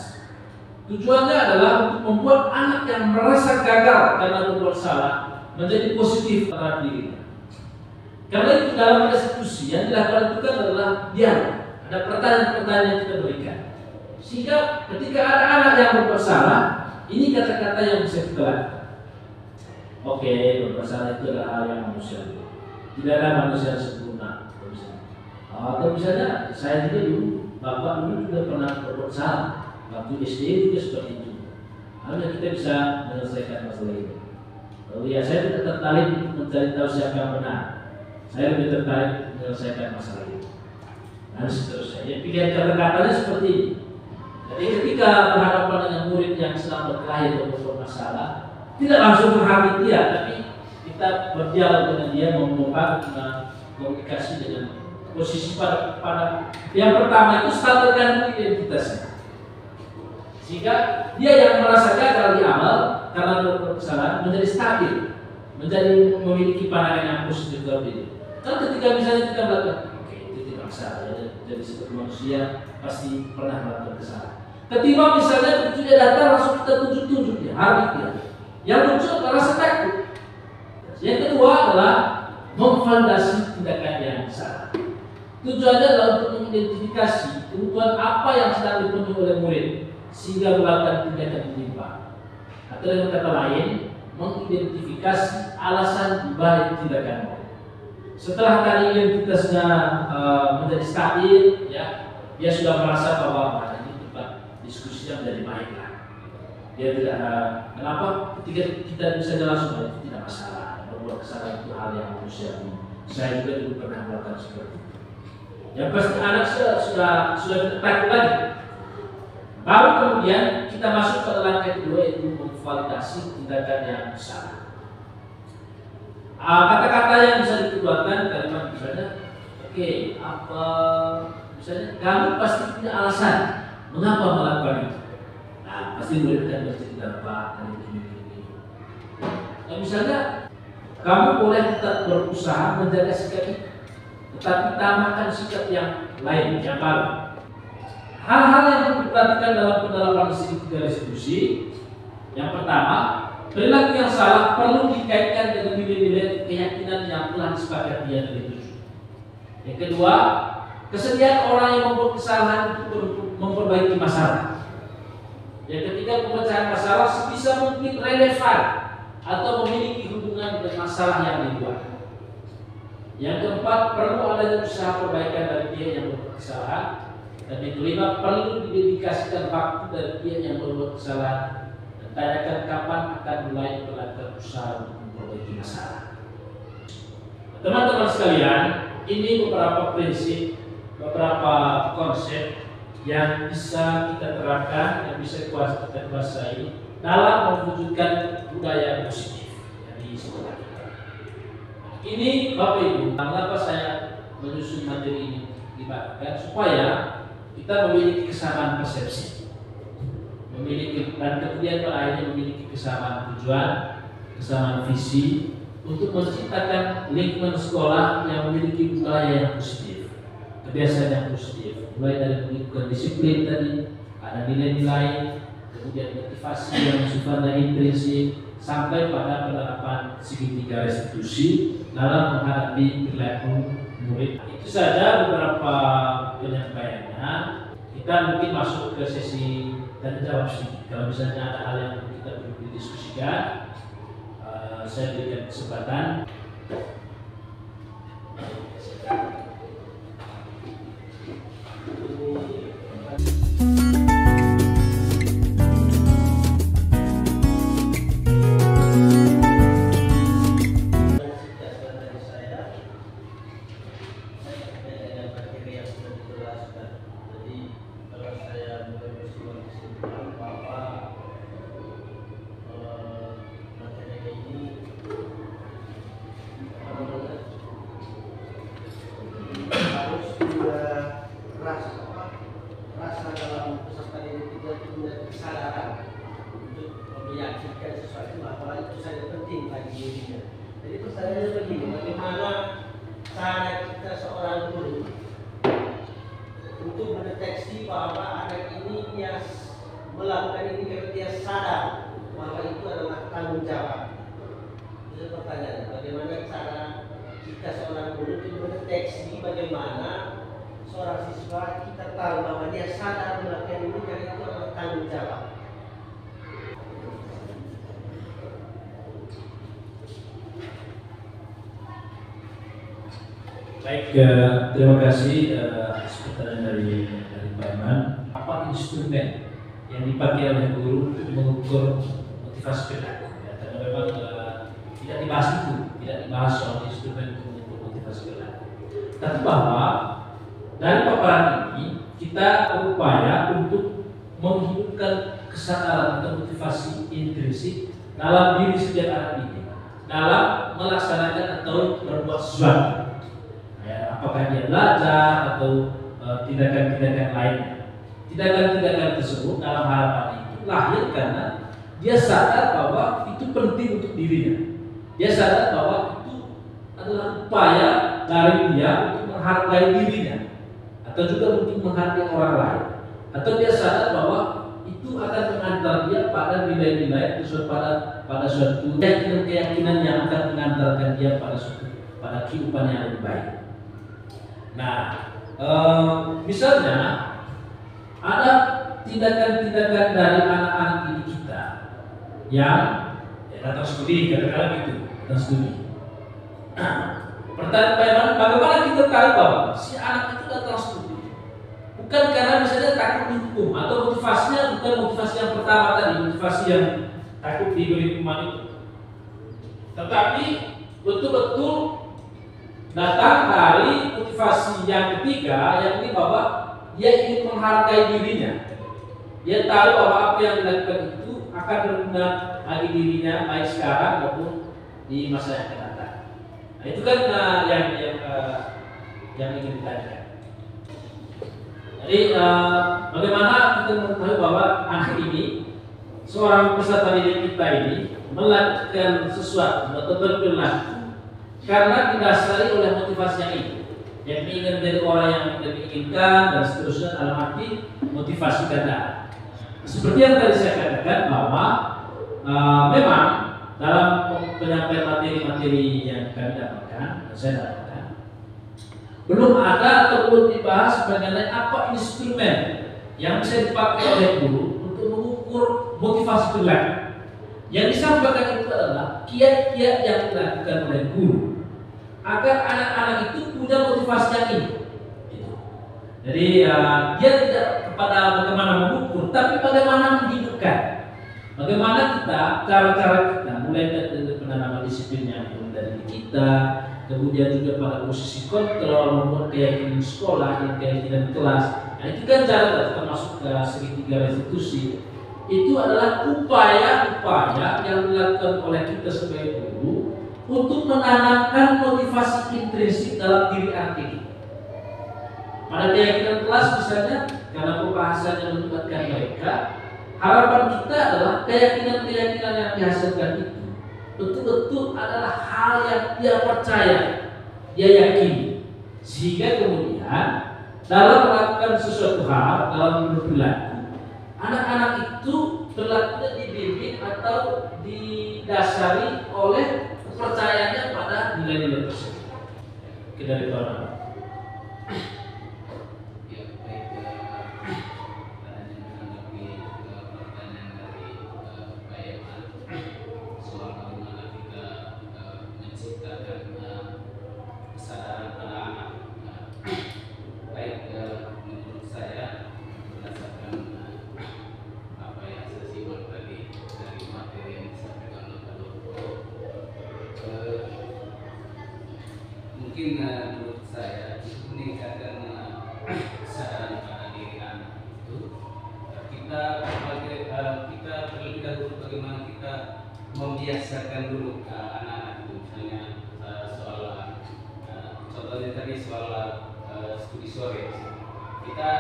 tujuannya adalah untuk membuat anak yang merasa gagal karena berbuat salah menjadi positif terhadap dirinya. Karena itu dalam restitusi yang dilakukan itu kan adalah dialog. Ada pertanyaan-pertanyaan yang kita berikan. Sehingga ketika ada anak yang berbuat salah, ini kata-kata yang bisa kita lakukan. Oke, berbuat salah itu adalah hal yang manusiawi. Tidak ada manusia yang sempurna. Atau misalnya saya juga dulu, bapak dulu juga pernah berbuat salah. Waktu SD juga seperti itu. Lalu kita bisa menyelesaikan masalah ini. Lalu ya saya tidak tertarik untuk mencari tahu siapa yang benar. Saya lebih tertarik menyelesaikan masalah ini. Dan seterusnya. Ya, pilihan kata-katanya seperti ini. Jadi ketika berhadapan dengan murid yang sedang berkelahi atau berbuat masalah, tidak langsung menghamili dia, tapi kita berdialog dengan dia, membangun komunikasi dengan posisi pada yang pertama itu standarkan identitasnya, sehingga dia yang merasa gagal di amal karena berbuat kesalahan menjadi stabil, menjadi memiliki pandangan yang positif terhadap diri. Kan ketika misalnya kita melakukan, oke, itu tidak masalah ya, jadi sebagai manusia pasti pernah melakukan kesalahan. Ketimbang misalnya begitu dia datang langsung kita tunjuk dia, harus dia. Yang muncul adalah rasa takut. Yang kedua adalah memvalidasi tindakan yang salah. Tujuannya adalah untuk mengidentifikasi kebutuhan apa yang sedang dipenuhi oleh murid sehingga melakukan tindakan menyimpang. Atau dengan kata lain, mengidentifikasi alasan dibalik tindakan murid. Setelah tadi identitasnya menjadi stabil, ya, dia sudah merasa bahwa ini tempat diskusinya menjadi baiklah. Dia tidak kenapa ketika kita bisa langsung itu tidak masalah. Berbuat kesalahan itu hal yang manusiawi. Saya juga dulu pernah melakukan seperti itu. Yang pasti anak sudah takut lagi. Baru kemudian kita masuk pada langkah kedua, yaitu memvalidasi tindakan yang salah. Kata-kata yang bisa dikeluarkan kalimat misalnya, oke, apa misalnya kamu pasti punya alasan mengapa melakukan itu. Nah, pasti murid akan bercerita Pak ini. Nah, misalnya kamu boleh tetap berusaha menjaga sikap itu, tetapi tambahkan sikap yang lain, yang baru. Hal-hal yang perlu diperhatikan dalam penerapan segitiga restitusi. Yang pertama, perilaku yang salah perlu dikaitkan dengan nilai-nilai keyakinan yang telah disepakati yang dituju. Yang kedua, kesediaan orang yang membuat kesalahan untuk memperbaiki masalah. Yang ketiga, pemecahan masalah sebisa mungkin relevan atau memiliki hubungan dengan masalah yang dibuat. Yang keempat, perlu adanya usaha perbaikan dari pihak yang berbuat kesalahan. Dan yang kelima, perlu didedikasikan waktu dari pihak yang berbuat kesalahan dan tanyakan kapan akan mulai melakukan usaha untuk memperbaiki masalah. Teman-teman sekalian, ini beberapa prinsip, beberapa konsep yang bisa kita terapkan, yang bisa kita kuasai dalam mewujudkan budaya positif yang di sekolah kita. Ini Bapak Ibu, mengapa saya menyusun materi ini dibagikan supaya kita memiliki kesamaan persepsi, dan kemudian akhirnya memiliki kesamaan tujuan, kesamaan visi untuk menciptakan lingkungan sekolah yang memiliki budaya yang positif, kebiasaan yang positif, mulai dari pendidikan disiplin tadi, ada nilai-nilai, kemudian motivasi yang sifatnya intrinsik, sampai pada penerapan segitiga restitusi dalam menghadapi perilaku murid. Itu saja beberapa penyampaiannya. Kita mungkin masuk ke sesi tanya jawab sedikit. Kalau misalnya ada hal yang kita perlu didiskusikan, saya berikan kesempatan. Jadi pertanyaannya begini, bagaimana cara kita seorang guru untuk mendeteksi bahwa anak ini dia melakukan ini karena dia sadar bahwa itu adalah tanggung jawab. Itu pertanyaannya, bagaimana cara kita seorang guru untuk mendeteksi bagaimana seorang siswa kita tahu bahwa dia sadar melakukan ini karena itu adalah tanggung jawab. Baik, terima kasih pertanyaan dari Pak Iman. Apa instrumen yang dipakai oleh guru untuk mengukur motivasi perilaku? Ya, karena memang tidak dibahas itu, tidak dibahas soal instrumen untuk mengukur motivasi perilaku. Tapi bahwa dari paparan ini kita berupaya untuk menghidupkan kesadaran atau motivasi intrinsik dalam diri setiap anak didik dalam melaksanakan atau berbuat sesuatu. Ya, apakah dia belajar atau tindakan-tindakan lainnya. Tindakan-tindakan tersebut dalam harapan itu lahir karena dia sadar bahwa itu penting untuk dirinya. Dia sadar bahwa itu adalah upaya dari dia untuk menghargai dirinya atau juga untuk menghargai orang lain. Atau dia sadar bahwa itu akan mengantar dia pada nilai-nilai atau pada suatu keyakinan yang akan mengantarkan dia pada kehidupan yang lebih baik. Nah, misalnya ada tindakan-tindakan dari anak-anak didik kita yang datang studi, katakanlah gitu, datang studi. Pertanyaan bagaimana kita tahu bahwa si anak itu datang studi? Bukan karena misalnya takut dihukum atau motivasinya bukan motivasi yang pertama tadi, motivasi yang takut diberi hukuman itu, tetapi betul-betul datang dari motivasi yang ketiga, yakni bahwa dia ingin menghargai dirinya. Dia tahu bahwa apa yang dilakukan itu akan berguna bagi dirinya baik sekarang maupun di masa yang akan datang. Nah, itu kan yang ingin ditanyakan. Jadi bagaimana kita mengetahui bahwa anak ini, seorang peserta didik kita ini melakukan sesuatu atau berperilaku karena didasari oleh motivasi yang itu, yakni ingin menjadi orang yang tidak diinginkan dan seterusnya, dalam arti motivasi ganda. Seperti yang tadi saya katakan bahwa memang dalam penyampaian materi-materi yang kami dapatkan, saya dapatkan, belum ada atau belum dibahas mengenai apa instrumen yang bisa dipakai oleh guru untuk mengukur motivasi perilaku. Yang disampaikan itu adalah kiat-kiat yang dilakukan oleh guru agar anak-anak itu punya motivasi yang ini. Gitu. Jadi dia tidak kepada bagaimana mengukur, tapi bagaimana menghidupkan. Bagaimana kita, cara-cara kita, mulai dari penanaman disiplinnya dari kita, kemudian juga pada posisi kontrol, membuat keyakinan sekolah dan keyakinan kelas. Nah itu kan cara termasuk ke segitiga restitusi. Itu adalah upaya-upaya yang dilakukan oleh kita sebagai guru untuk menanamkan motivasi intrinsik dalam diri anak ini. Pada keyakinan kelas misalnya, karena pembahasannya melibatkan mereka, harapan kita adalah keyakinan-keyakinan yang dihasilkan itu betul-betul adalah hal yang dia percaya, dia yakini, sehingga kemudian dalam melakukan sesuatu hal, dalam berperilaku, anak-anak itu berlakunya dibimbing atau didasari oleh kepercayaannya pada nilai-nilai tersebut. Kita dari orang. Mungkin menurut saya itu meningkatkan kesadaran pada diri anak itu kita terlebih dahulu bagaimana kita membiasakan dulu anak-anak itu, misalnya soal contohnya tadi soal studi sore, kita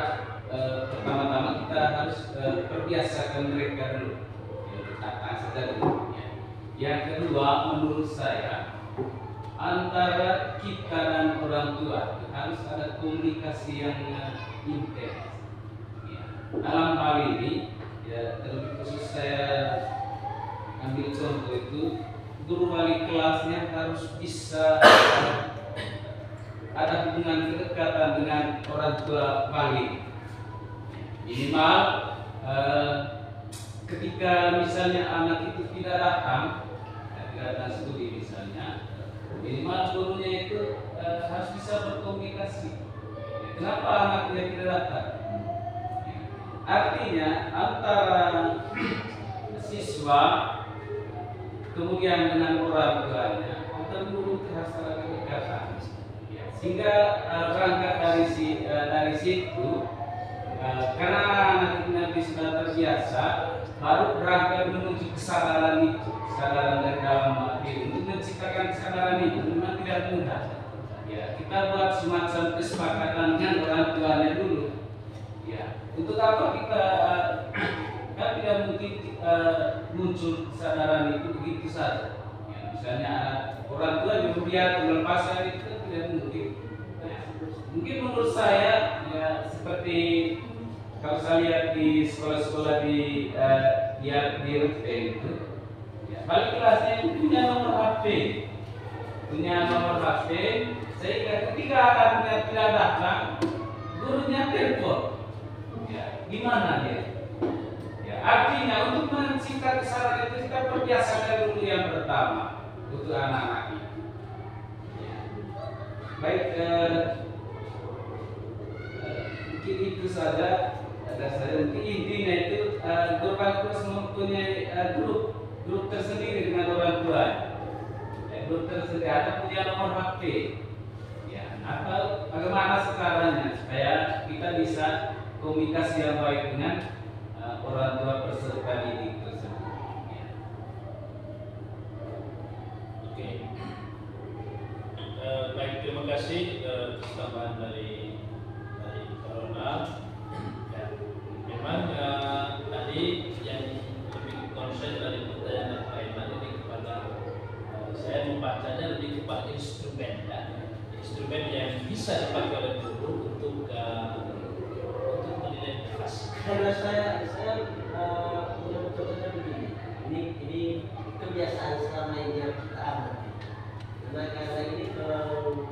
pertama-tama kita harus perbiasakan mereka dulu datang saja dulu. Yang kedua menurut saya, antara kita dan orang tua harus ada komunikasi yang intens. Ya. Dalam hal ini, ya terlebih khusus saya ambil contoh itu, guru wali kelasnya harus bisa ada hubungan kedekatan dengan orang tua wali. Minimal ketika misalnya anak itu tidak datang studi misalnya, minimal gurunya itu harus bisa berkomunikasi. Kenapa anaknya tidak datang? Artinya antara siswa kemudian dengan orang tuanya, antara guru harus ada kedekatan. Sehingga berangkat dari situ, karena anak itu nanti sudah terbiasa, baru berangkat menuju kesadaran itu, kesadaran dari dalam diri. Untuk menciptakan kesadaran itu memang tidak mudah. Ya, kita buat semacam kesepakatan dengan orang tuanya dulu. Ya, untuk apa kita kan tidak mungkin muncul kesadaran itu begitu saja. Ya, misalnya orang tua yang membiarkan melepaskan itu kan tidak mungkin. Ya, mungkin menurut saya ya seperti kalau saya lihat di sekolah-sekolah di RT itu, ya, balik kelasnya itu punya nomor HP, sehingga ketika anaknya tidak datang, gurunya telepon. Ya, gimana dia? Ya, artinya untuk menciptakan kesadaran itu kita perbiasakan dulu yang pertama untuk anak-anak itu. Ya. Baik, mungkin itu saja. Mungkin intinya itu guru kelas mempunyai grup tersendiri dengan orang tua. Grup tersendiri atau punya nomor HP. Ya, atau bagaimana caranya supaya kita bisa komunikasi yang baik dengan orang tua peserta didik tersebut. Ya. Oke. Baik, terima kasih tambahan dari Corona. Memang tadi yang lebih konsen dari pertanyaan Pak Iman ini kepada saya membacanya lebih kepada instrumen, ya. Instrumen yang bisa dipakai oleh guru untuk menilai prestasi. Karena saya punya contohnya begini, ini kebiasaan selama ini yang kita amati. Karena ini kalau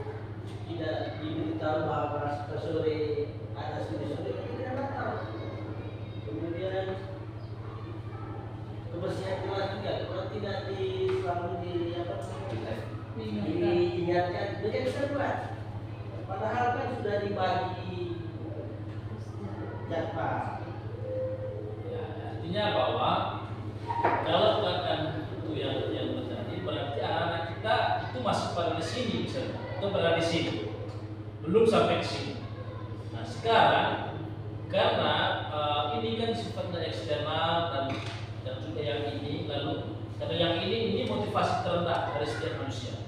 tidak diberitahu bahwa sore ada studi sore, kita tidak tahu. Kemudian tidak selalu diingatkan, menjadi seruan. Padahal kan sudah dibagi jadwal. Ya, artinya bahwa kalau katakan itu yang terjadi, berarti anak-anak kita itu masih pada di sini misalnya, atau berada di sini, belum sampai ke sini. Nah sekarang karena ini kan sifatnya eksternal dan juga yang ini, lalu karena yang ini motivasi terendah dari setiap manusia,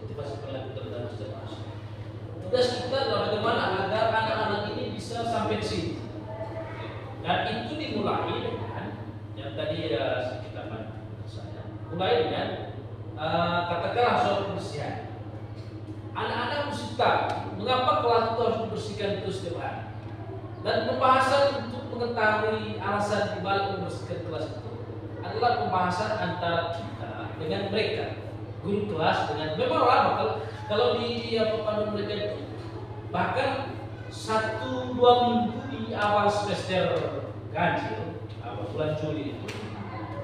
motivasi perilaku terendah dari setiap manusia. Tugas kita adalah bagaimana agar anak-anak ini bisa sampai di sini. Dan itu dimulai dengan yang tadi kita bahas saya. Mulai dengan katakanlah soal kebersihan. Anak-anak mesti tahu mengapa kelas itu harus dibersihkan terus setiap hari. Dan pembahasan untuk mengetahui alasan dibalik membersihkan kelas itu adalah pembahasan antara kita dengan mereka, guru kelas dengan memang lama kalau di apa mereka itu bahkan 1-2 minggu di awal semester ganjil bulan Juli itu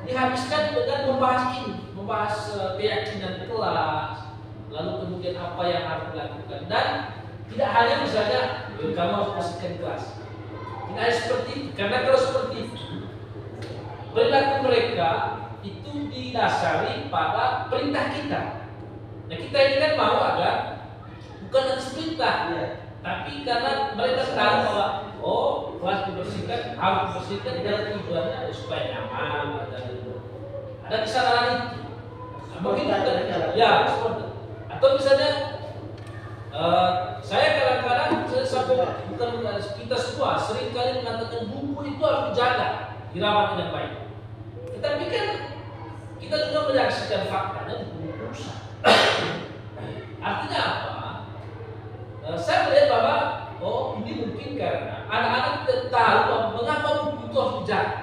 dihabiskan dengan membahas ini, membahas keyakinan kelas, lalu kemudian apa yang harus dilakukan, dan tidak hanya misalnya kamu harus bersihkan kelas. Tidak hanya seperti itu, karena kalau seperti itu perilaku mereka itu didasari pada perintah kita. Nah kita ini kan mau agar bukan atas perintah, ya, tapi karena mereka tahu bahwa kelas dibersihkan, harus dibersihkan dan tujuannya supaya nyaman, ada kesalahan itu. Nah, mungkin ya seperti atau misalnya saya kadang-kadang sampai bukan kita semua sering kali mengatakan buku itu harus dijaga, dirawat dengan baik. Tetapi kan kita juga menyaksikan faktanya buku rusak. Artinya apa? Saya melihat bahwa ini mungkin karena anak-anak tidak tahu mengapa buku itu harus dijaga.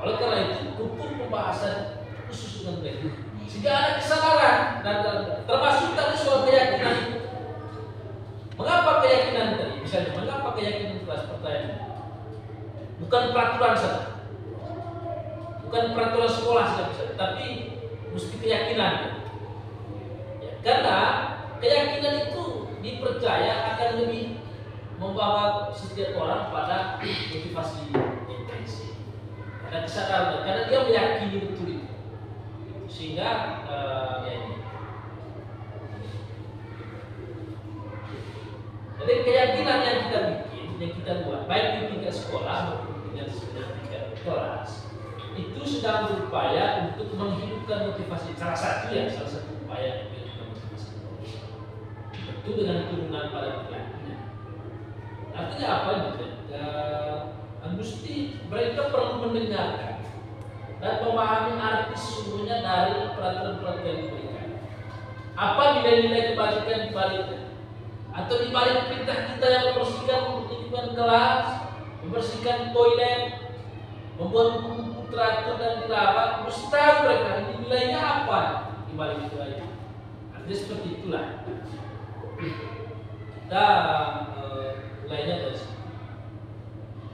Oleh karena itu buku pembahasan khusus dengan mereka, sehingga ada kesalahan dan termasuk tadi soal keyakinan itu. Mengapa keyakinan tadi? Misalnya mengapa keyakinan kelas pertanyaan? Bukan peraturan saja, bukan peraturan sekolah saja, tapi mesti keyakinan. Ya, karena keyakinan itu dipercaya akan lebih membawa setiap orang pada motivasi intensif, ada kesadaran, karena dia meyakini betul itu, sehingga ya ini. Jadi keyakinan yang kita bikin, yang kita buat, baik di tingkat sekolah maupun di tingkat kelas, itu sedang berupaya untuk menghidupkan motivasi. Salah satu upaya menghidupkan motivasi. Tentu dengan turunan pada keyakinan. Artinya apa gitu? Mesti mereka perlu mendengarkan dan memahami arti sesungguhnya dari peraturan-peraturan yang diberikan. Apa nilai-nilai kebajikan di baliknya? Atau di balik perintah kita yang membersihkan lingkungan kelas, membersihkan toilet, membuat buku teratur dan dirawat, mesti tahu mereka ini nilainya apa di balik itu aja. Artinya seperti itulah. Dan nilainya dari situ.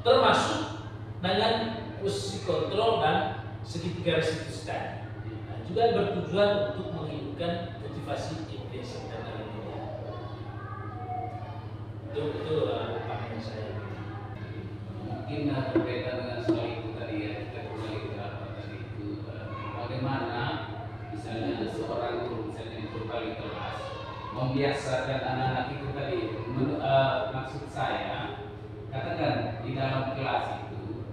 Termasuk dengan posisi kontrol dan segitiga restitusi tadi. Nah, juga bertujuan untuk menghidupkan motivasi intensif dan itu pandangan saya. Mungkin berbeda dengan soal itu tadi ya, kita kembali ke apa tadi itu, bagaimana misalnya seorang guru misalnya untuk kali kelas membiasakan anak-anak itu tadi. Maksud saya, katakan di dalam kelas itu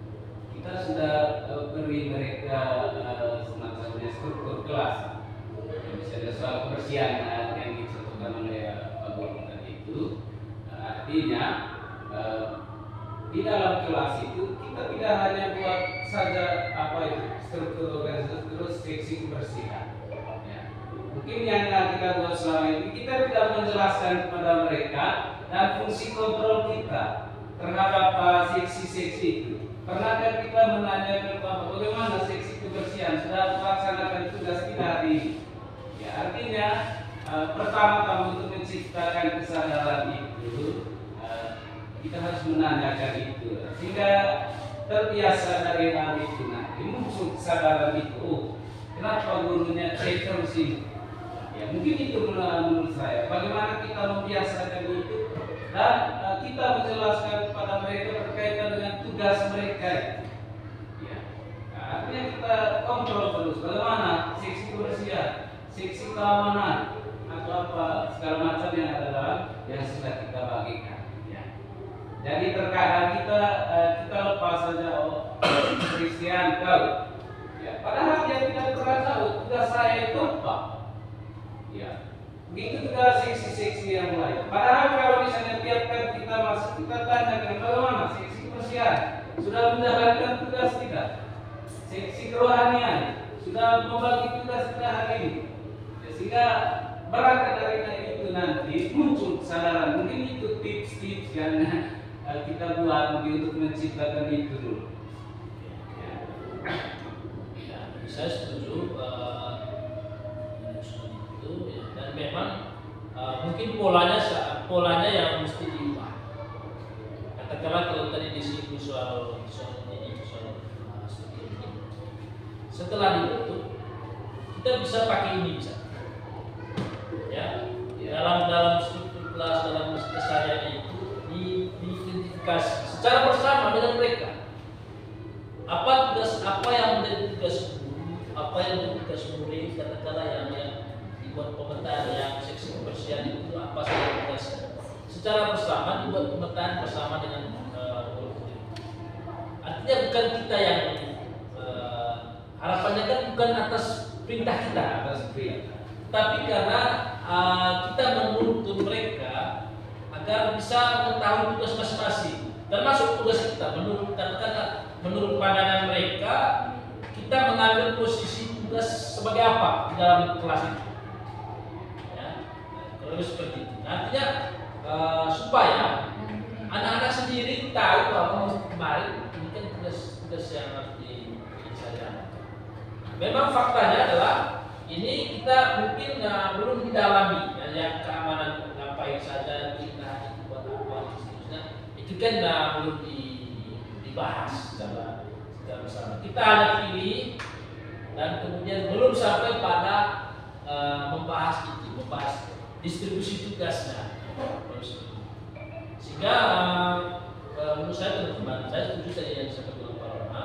kita sudah beri mereka semacam struktur kelas, misalnya soal kebersihan yang dicontohkan oleh Pak Guru tadi itu. Artinya di dalam kelas itu kita tidak hanya buat saja struktur organisasi terus seksi kebersihan. Ya. Mungkin yang kita buat selama ini kita tidak menjelaskan kepada mereka dan fungsi kontrol kita terhadap seksi-seksi itu. Pernahkah kita menanyakan bagaimana seksi kebersihan sudah melaksanakan tugas kita hari ini? Ya, artinya pertama-tama untuk menciptakan kesadaran itu kita harus menanyakan itu sehingga terbiasa dari hal itu. Nah, muncul kesadaran itu. Kenapa gurunya cek terus ini? Ya mungkin itu menurut saya. Bagaimana kita membiasakan itu dan kita menjelaskan kepada mereka berkaitan dengan tugas mereka. Ya. Nah, artinya kita kontrol terus. Bagaimana seksi kebersihan, seksi keamanan atau apa segala macam yang ada dalam yang sudah kita bagikan. Ya. Jadi terkadang kita lepas saja Christian kau. Ya, padahal dia tidak pernah tahu tugas saya itu apa. Ya, begitu juga seksi-seksi yang lain. Padahal kalau misalnya tiap kali kita masuk kita tanyakan bagaimana seksi kebersihan sudah menjalankan tugas tidak? Seksi kerohanian sudah membagi tugas kita hari ini. Ya, sehingga berangkat dari itu nanti muncul kesadaran. Mungkin itu tips-tips yang kita buat mungkin untuk menciptakan itu dulu. Saya setuju itu ya. Dan memang mungkin polanya yang mesti diubah. Katakanlah kalau tadi disinggung soal ini studi ini, setelah dibentuk kita bisa pakai ini bisa ya dalam struktur kelas dalam keseharian itu diidentifikasi secara bersama dengan mereka apa yang menjadi tugas apa yang tugas murid katakanlah yang dibuat pemetaan yang seksi kebersihan itu apa saja tugasnya secara bersama dibuat pemetaan bersama dengan murid. Artinya bukan kita yang harapannya kan bukan atas perintah kita tapi karena kita menuntun mereka agar bisa mengetahui tugas masing-masing termasuk tugas kita menurut pandangan mereka kita mengambil posisi tugas sebagai apa di dalam kelas itu ya, kalau seperti itu artinya supaya anak-anak sendiri tahu bahwa kemarin ini kan tugas yang harus diselesaikan. Memang faktanya adalah ini kita mungkin belum didalami yang keamanan ngapain saja kita buat apa seterusnya itu kan belum dibahas secara bersama. Kita hanya pilih dan kemudian belum sampai pada membahas distribusi tugasnya. Sehingga menurut saya teman-teman, saya setuju saja yang disampaikan Pak Roma.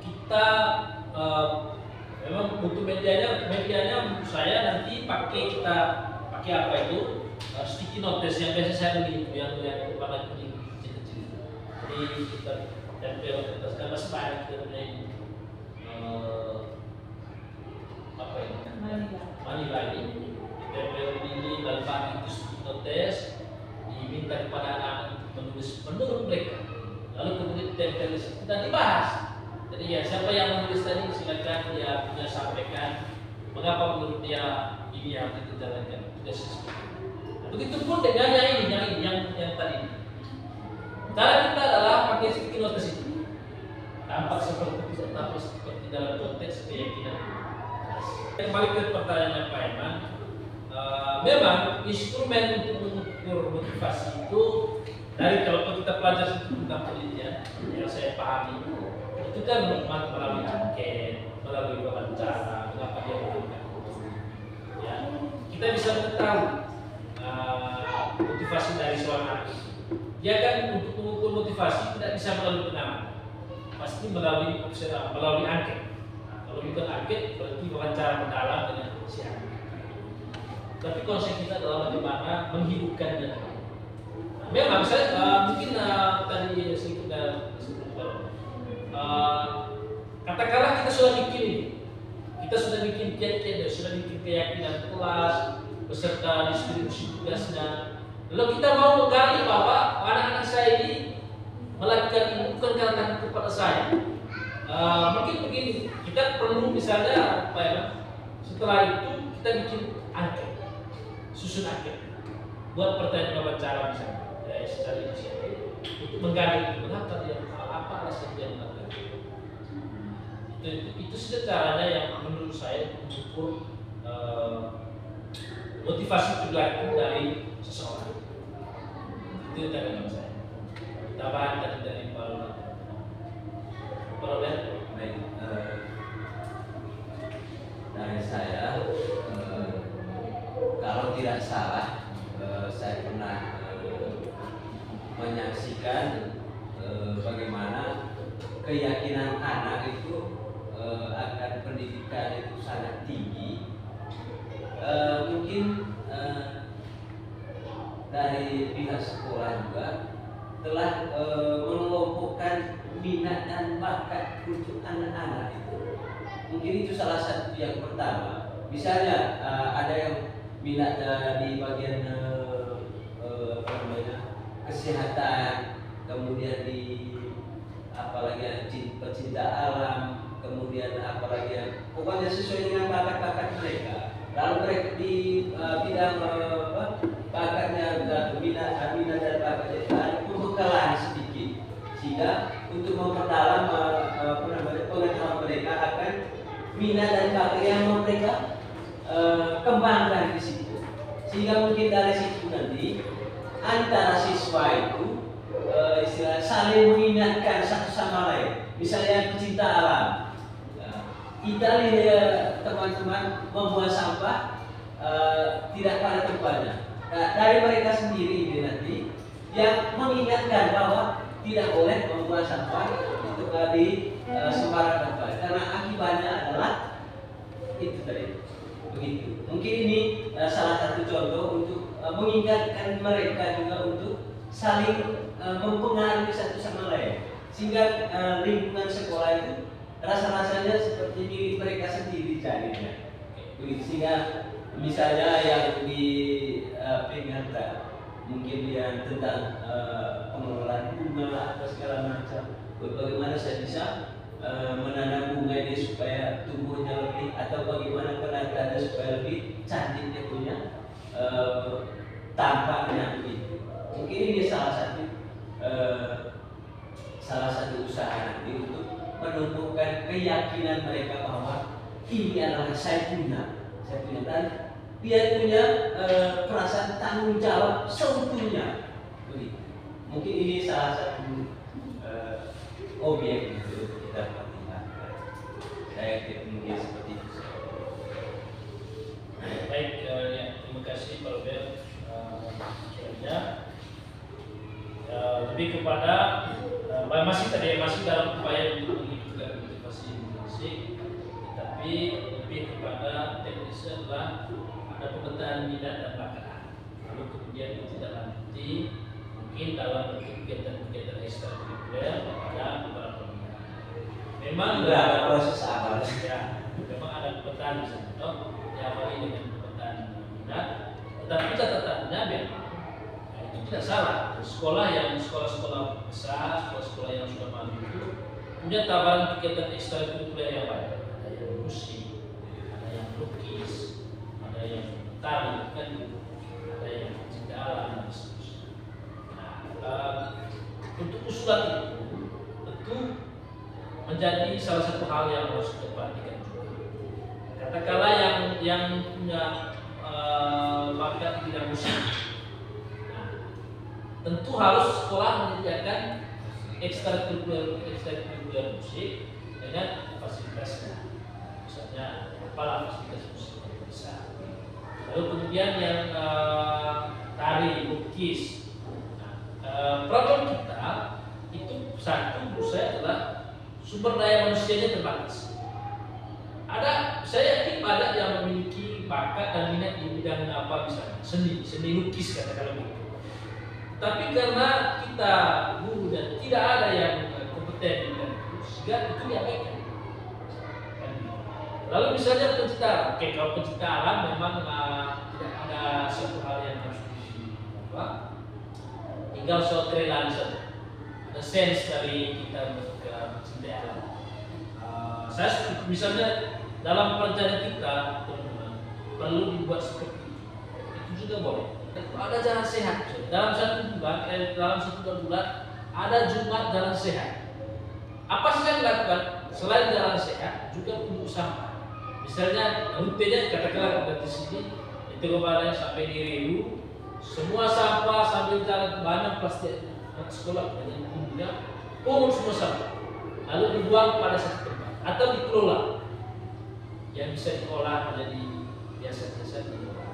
Kita memang untuk medianya menurut saya nanti pakai apa itu sticky notes yang biasa saya beli yang warna kuning kecil-kecil. Jadi kita tempel di atas gambar banyak kita punya ini apa ini? Manila ini ditempel ini lalu pakai itu sticky notes diminta kepada anak-anak menulis menurut mereka lalu kemudian ditempel di situ dan dibahas. Jadi ya siapa yang menulis tadi silakan dia punya sampaikan mengapa menurut dia ini yang kita jalankan tugas seperti itu. Begitupun dengan yang tadi. Cara kita adalah pakai sticky notes itu. Tampak seperti dalam konteks keyakinan. Kembali ke pertanyaan Pak Iman, memang instrumen untuk mengukur motivasi itu dari kalau kita pelajari tentang penelitian yang saya pahami itu kan melalui angket, melalui wawancara, mengapa dia melakukan ya, kita bisa mengetahui motivasi dari seorang anak. Dia kan untuk mengukur motivasi tidak bisa melalui pengamat, pasti melalui angket. Kalau bukan angket berarti wawancara mendalam dengan siapa. Tapi konsep kita adalah bagaimana menghidupkan dia. Memang saya mungkin tadi sedikit katakanlah kita sudah bikin kiat-kiat, sudah bikin keyakinan kelas beserta distribusi tugasnya. Lalu kita mau menggali bahwa anak-anak saya ini melakukan ini bukan karena takut kepada saya. Mungkin begini, kita perlu misalnya apa ya? Setelah itu kita bikin angket, susun angket, buat pertanyaan wawancara misalnya, secara inisiatif untuk menggali mengapa dia apa alasan dia melakukan. Itu sudah caranya yang menurut saya mengukur motivasi perilaku dari seseorang. Itu catatan saya. Tambahan tadi dari Pak Robert. Baik, tidak salah saya pernah menyaksikan bagaimana keyakinan anak itu akan pendidikan itu sangat tinggi. Mungkin dari pihak sekolah juga telah mengelompokkan minat dan bakat untuk anak-anak itu. Mungkin itu salah satu yang pertama. Misalnya ada yang minat di bagian apa namanya, kesehatan, kemudian di apalagi pecinta alam, kemudian apalagi pokoknya sesuai dengan bakat-bakat mereka. Lalu mereka di bidang bakatnya minat dan bakatnya ada pembekalan sedikit, sehingga untuk memperdalam pengetahuan mereka akan minat dan bakat yang mereka kembangkan di situ. Sehingga mungkin dari situ nanti antara siswa itu istilah saling mengingatkan satu sama lain. Misalnya pecinta alam, kita lihat teman-teman membuang sampah tidak pada tempatnya. Nah, dari mereka sendiri ini nanti yang mengingatkan bahwa tidak boleh membuang sampah itu di sembarang tempat, karena akibatnya adalah itu tadi. Begitu. Mungkin ini salah satu contoh untuk mengingatkan mereka juga untuk saling mempengaruhi satu sama lain, sehingga lingkungan sekolah itu rasa-rasanya seperti milik mereka sendiri jadinya. Begitu. Sehingga misalnya yang di Pingganta mungkin yang tentang pengelolaan bunga atau segala macam, bagaimana saya bisa menanam bunga ini supaya tumbuhnya lebih, atau bagaimana penataannya supaya lebih cantiknya punya tampaknya begitu. Mungkin ini salah satu usaha nanti untuk menumbuhkan keyakinan mereka bahwa ini adalah saya punya dan dia punya perasaan tanggung jawab seutuhnya. Begitu. Mungkin ini salah satu objek untuk kita pertimbangkan. Saya kira mungkin seperti itu. Baik, terima kasih Pak Robert. Lebih kepada masih dalam upaya untuk juga motivasi musik, tapi lebih kepada teknisnya adalah ada pemetaan minat dan bakat. Lalu kemudian itu tidak lanjuti, mungkin dalam bentuk kegiatan-kegiatan ekstrakurikuler ada beberapa minat. Memang ada proses awal. Ya, memang ada pemetaan misalnya, diawali dengan pemetaan minat, tetapi catatannya memang itu tidak salah. Sekolah-sekolah besar, sekolah-sekolah yang sudah maju itu punya tawaran kegiatan ekstrakurikuler yang banyak. Ada yang musik, ada yang lukis, ada yang tari, kan, ada yang pecinta alam dan seterusnya. Nah, untuk usulan itu tentu menjadi salah satu hal yang harus kita perhatikan juga. Katakanlah yang punya bakat di bidang musik, tentu harus sekolah menyediakan ekstrakurikuler musik dengan fasilitasnya. Misalnya apalah fasilitas musik yang bisa. Lalu kemudian yang tari, lukis. Problem kita itu satu menurut saya adalah sumber daya manusianya terbatas. Saya yakin ada yang memiliki bakat dan minat di bidang apa, misalnya seni lukis katakanlah begitu. Tapi karena kita guru dan tidak ada yang kompeten di bidang itu, sehingga itu diabaikan. Lalu misalnya pencipta, kalau pencipta alam memang tidak ada satu hal yang harus tinggal soal kerelaan saja. Ada sense dari kita untuk mencintai alam. Saya misalnya dalam perencanaan kita perlu dibuat seperti itu juga boleh. Ada jalan sehat. Dalam satu bulan ada Jumat jalan sehat. Apa sih yang dilakukan? Selain jalan sehat, juga pungut sampah. Misalnya rutenya katakanlah dari sini itu kepada sampai di Riu, semua sampah sambil jalan banyak plastik anak sekolah banyak kumpulnya, pungut semua sampah, lalu dibuang pada satu tempat atau dikelola, yang bisa diolah menjadi biasa-biasa diolah.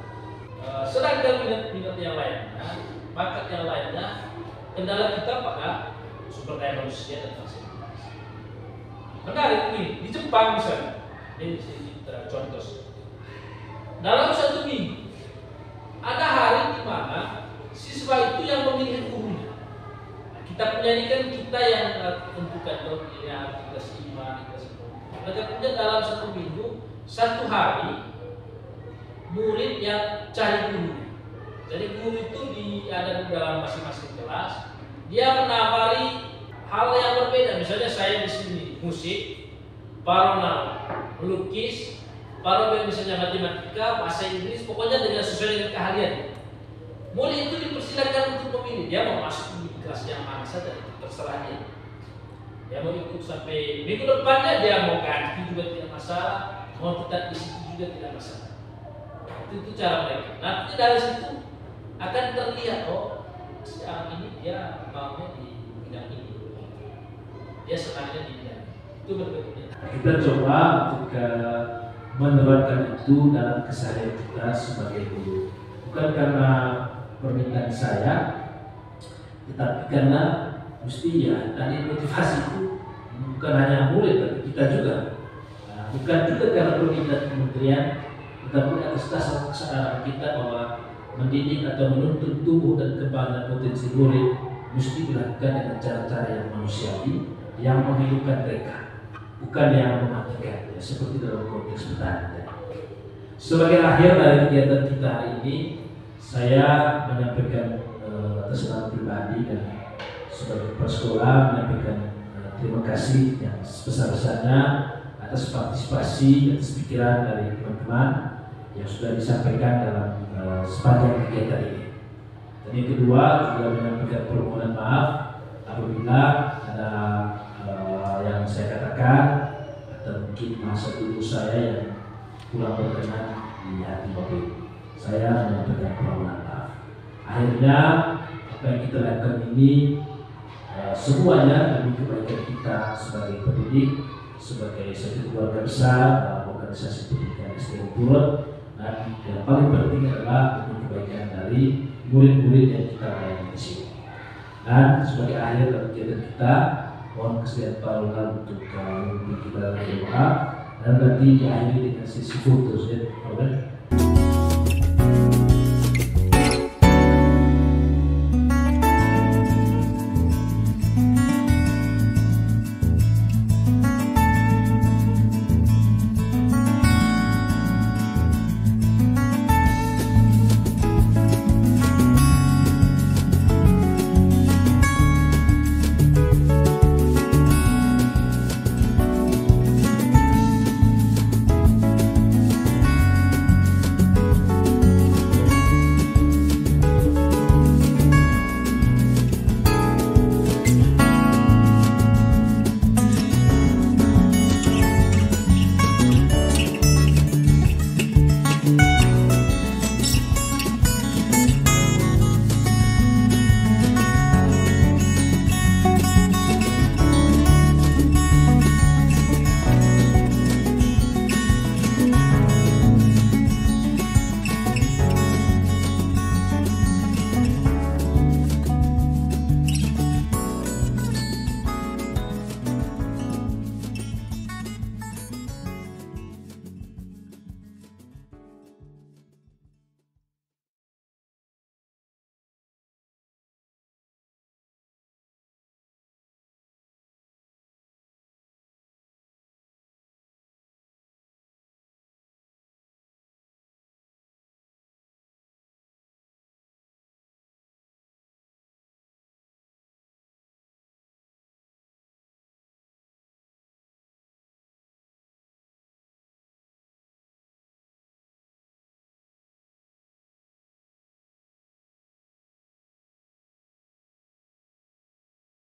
Sedangkan minat yang lainnya, bakat yang lainnya, kendala kita pada sumber daya manusia dan fasilitas. Menarik nih, di Jepang misalnya, ini kita contoh. Dalam satu minggu, ada hari di mana siswa itu yang memilih gurunya. Kita punya ini kan kita yang tentukan pilihan kelas 5, kelas 10. Mereka punya dalam satu minggu, satu hari murid yang cari guru. Jadi guru itu ada di dalam masing-masing kelas. Dia menawari hal yang berbeda. Misalnya saya di sini musik, Pak Ronald melukis, Pak Robin misalnya matematika, bahasa Inggris, pokoknya dengan sesuai dengan keahlian. Murid itu dipersilakan untuk memilih. Dia mau masuk di kelas yang mana saja, terserah dia. Dia mau ikut sampai minggu depannya, dia mau ganti juga tidak masalah, mau tetap di situ juga tidak masalah. Itu cara mereka. Nanti dari situ akan terlihat, oh sekarang ini dia maunya di bidang ini, dia senangnya di bidang itu berbeda. Kita coba untuk menerapkan itu dalam keseharian kita sebagai guru, bukan karena permintaan saya, tetapi karena mesti ya tadi motivasi itu bukan hanya murid tapi kita juga, bukan juga karena permintaan kementerian, tetapi atas dasar kesadaran kita bahwa mendidik atau menuntun tubuh dan kembangan potensi murid mesti dilakukan dengan cara-cara yang manusiawi, yang menghidupkan mereka, bukan yang mematikan, ya, seperti dalam konteks petani. Sebagai akhir dari kegiatan kita hari ini, saya menyampaikan atas nama pribadi dan sebagai kepala sekolah menyampaikan terima kasih yang sebesar-besarnya atas partisipasi, atas pikiran dari teman-teman yang sudah disampaikan dalam sepanjang kegiatan ini. Dan yang kedua juga menyampaikan permohonan maaf apabila ada yang saya katakan atau mungkin masa dulu saya yang kurang berkenan di hati Bapak Ibu. Saya menyampaikan permohonan maaf. Akhirnya apa yang kita lakukan ini semuanya demi kebaikan kita sebagai pendidik, sebagai satu keluarga besar dalam organisasi pendidikan SDN Purut. Dan yang paling penting adalah demi kebaikan dari murid-murid yang kita layani di sini. Dan sebagai akhir dari kegiatan kita, mohon kesediaan Pak Ronald untuk memimpin kita dalam doa dan nanti diakhiri dengan sesi foto.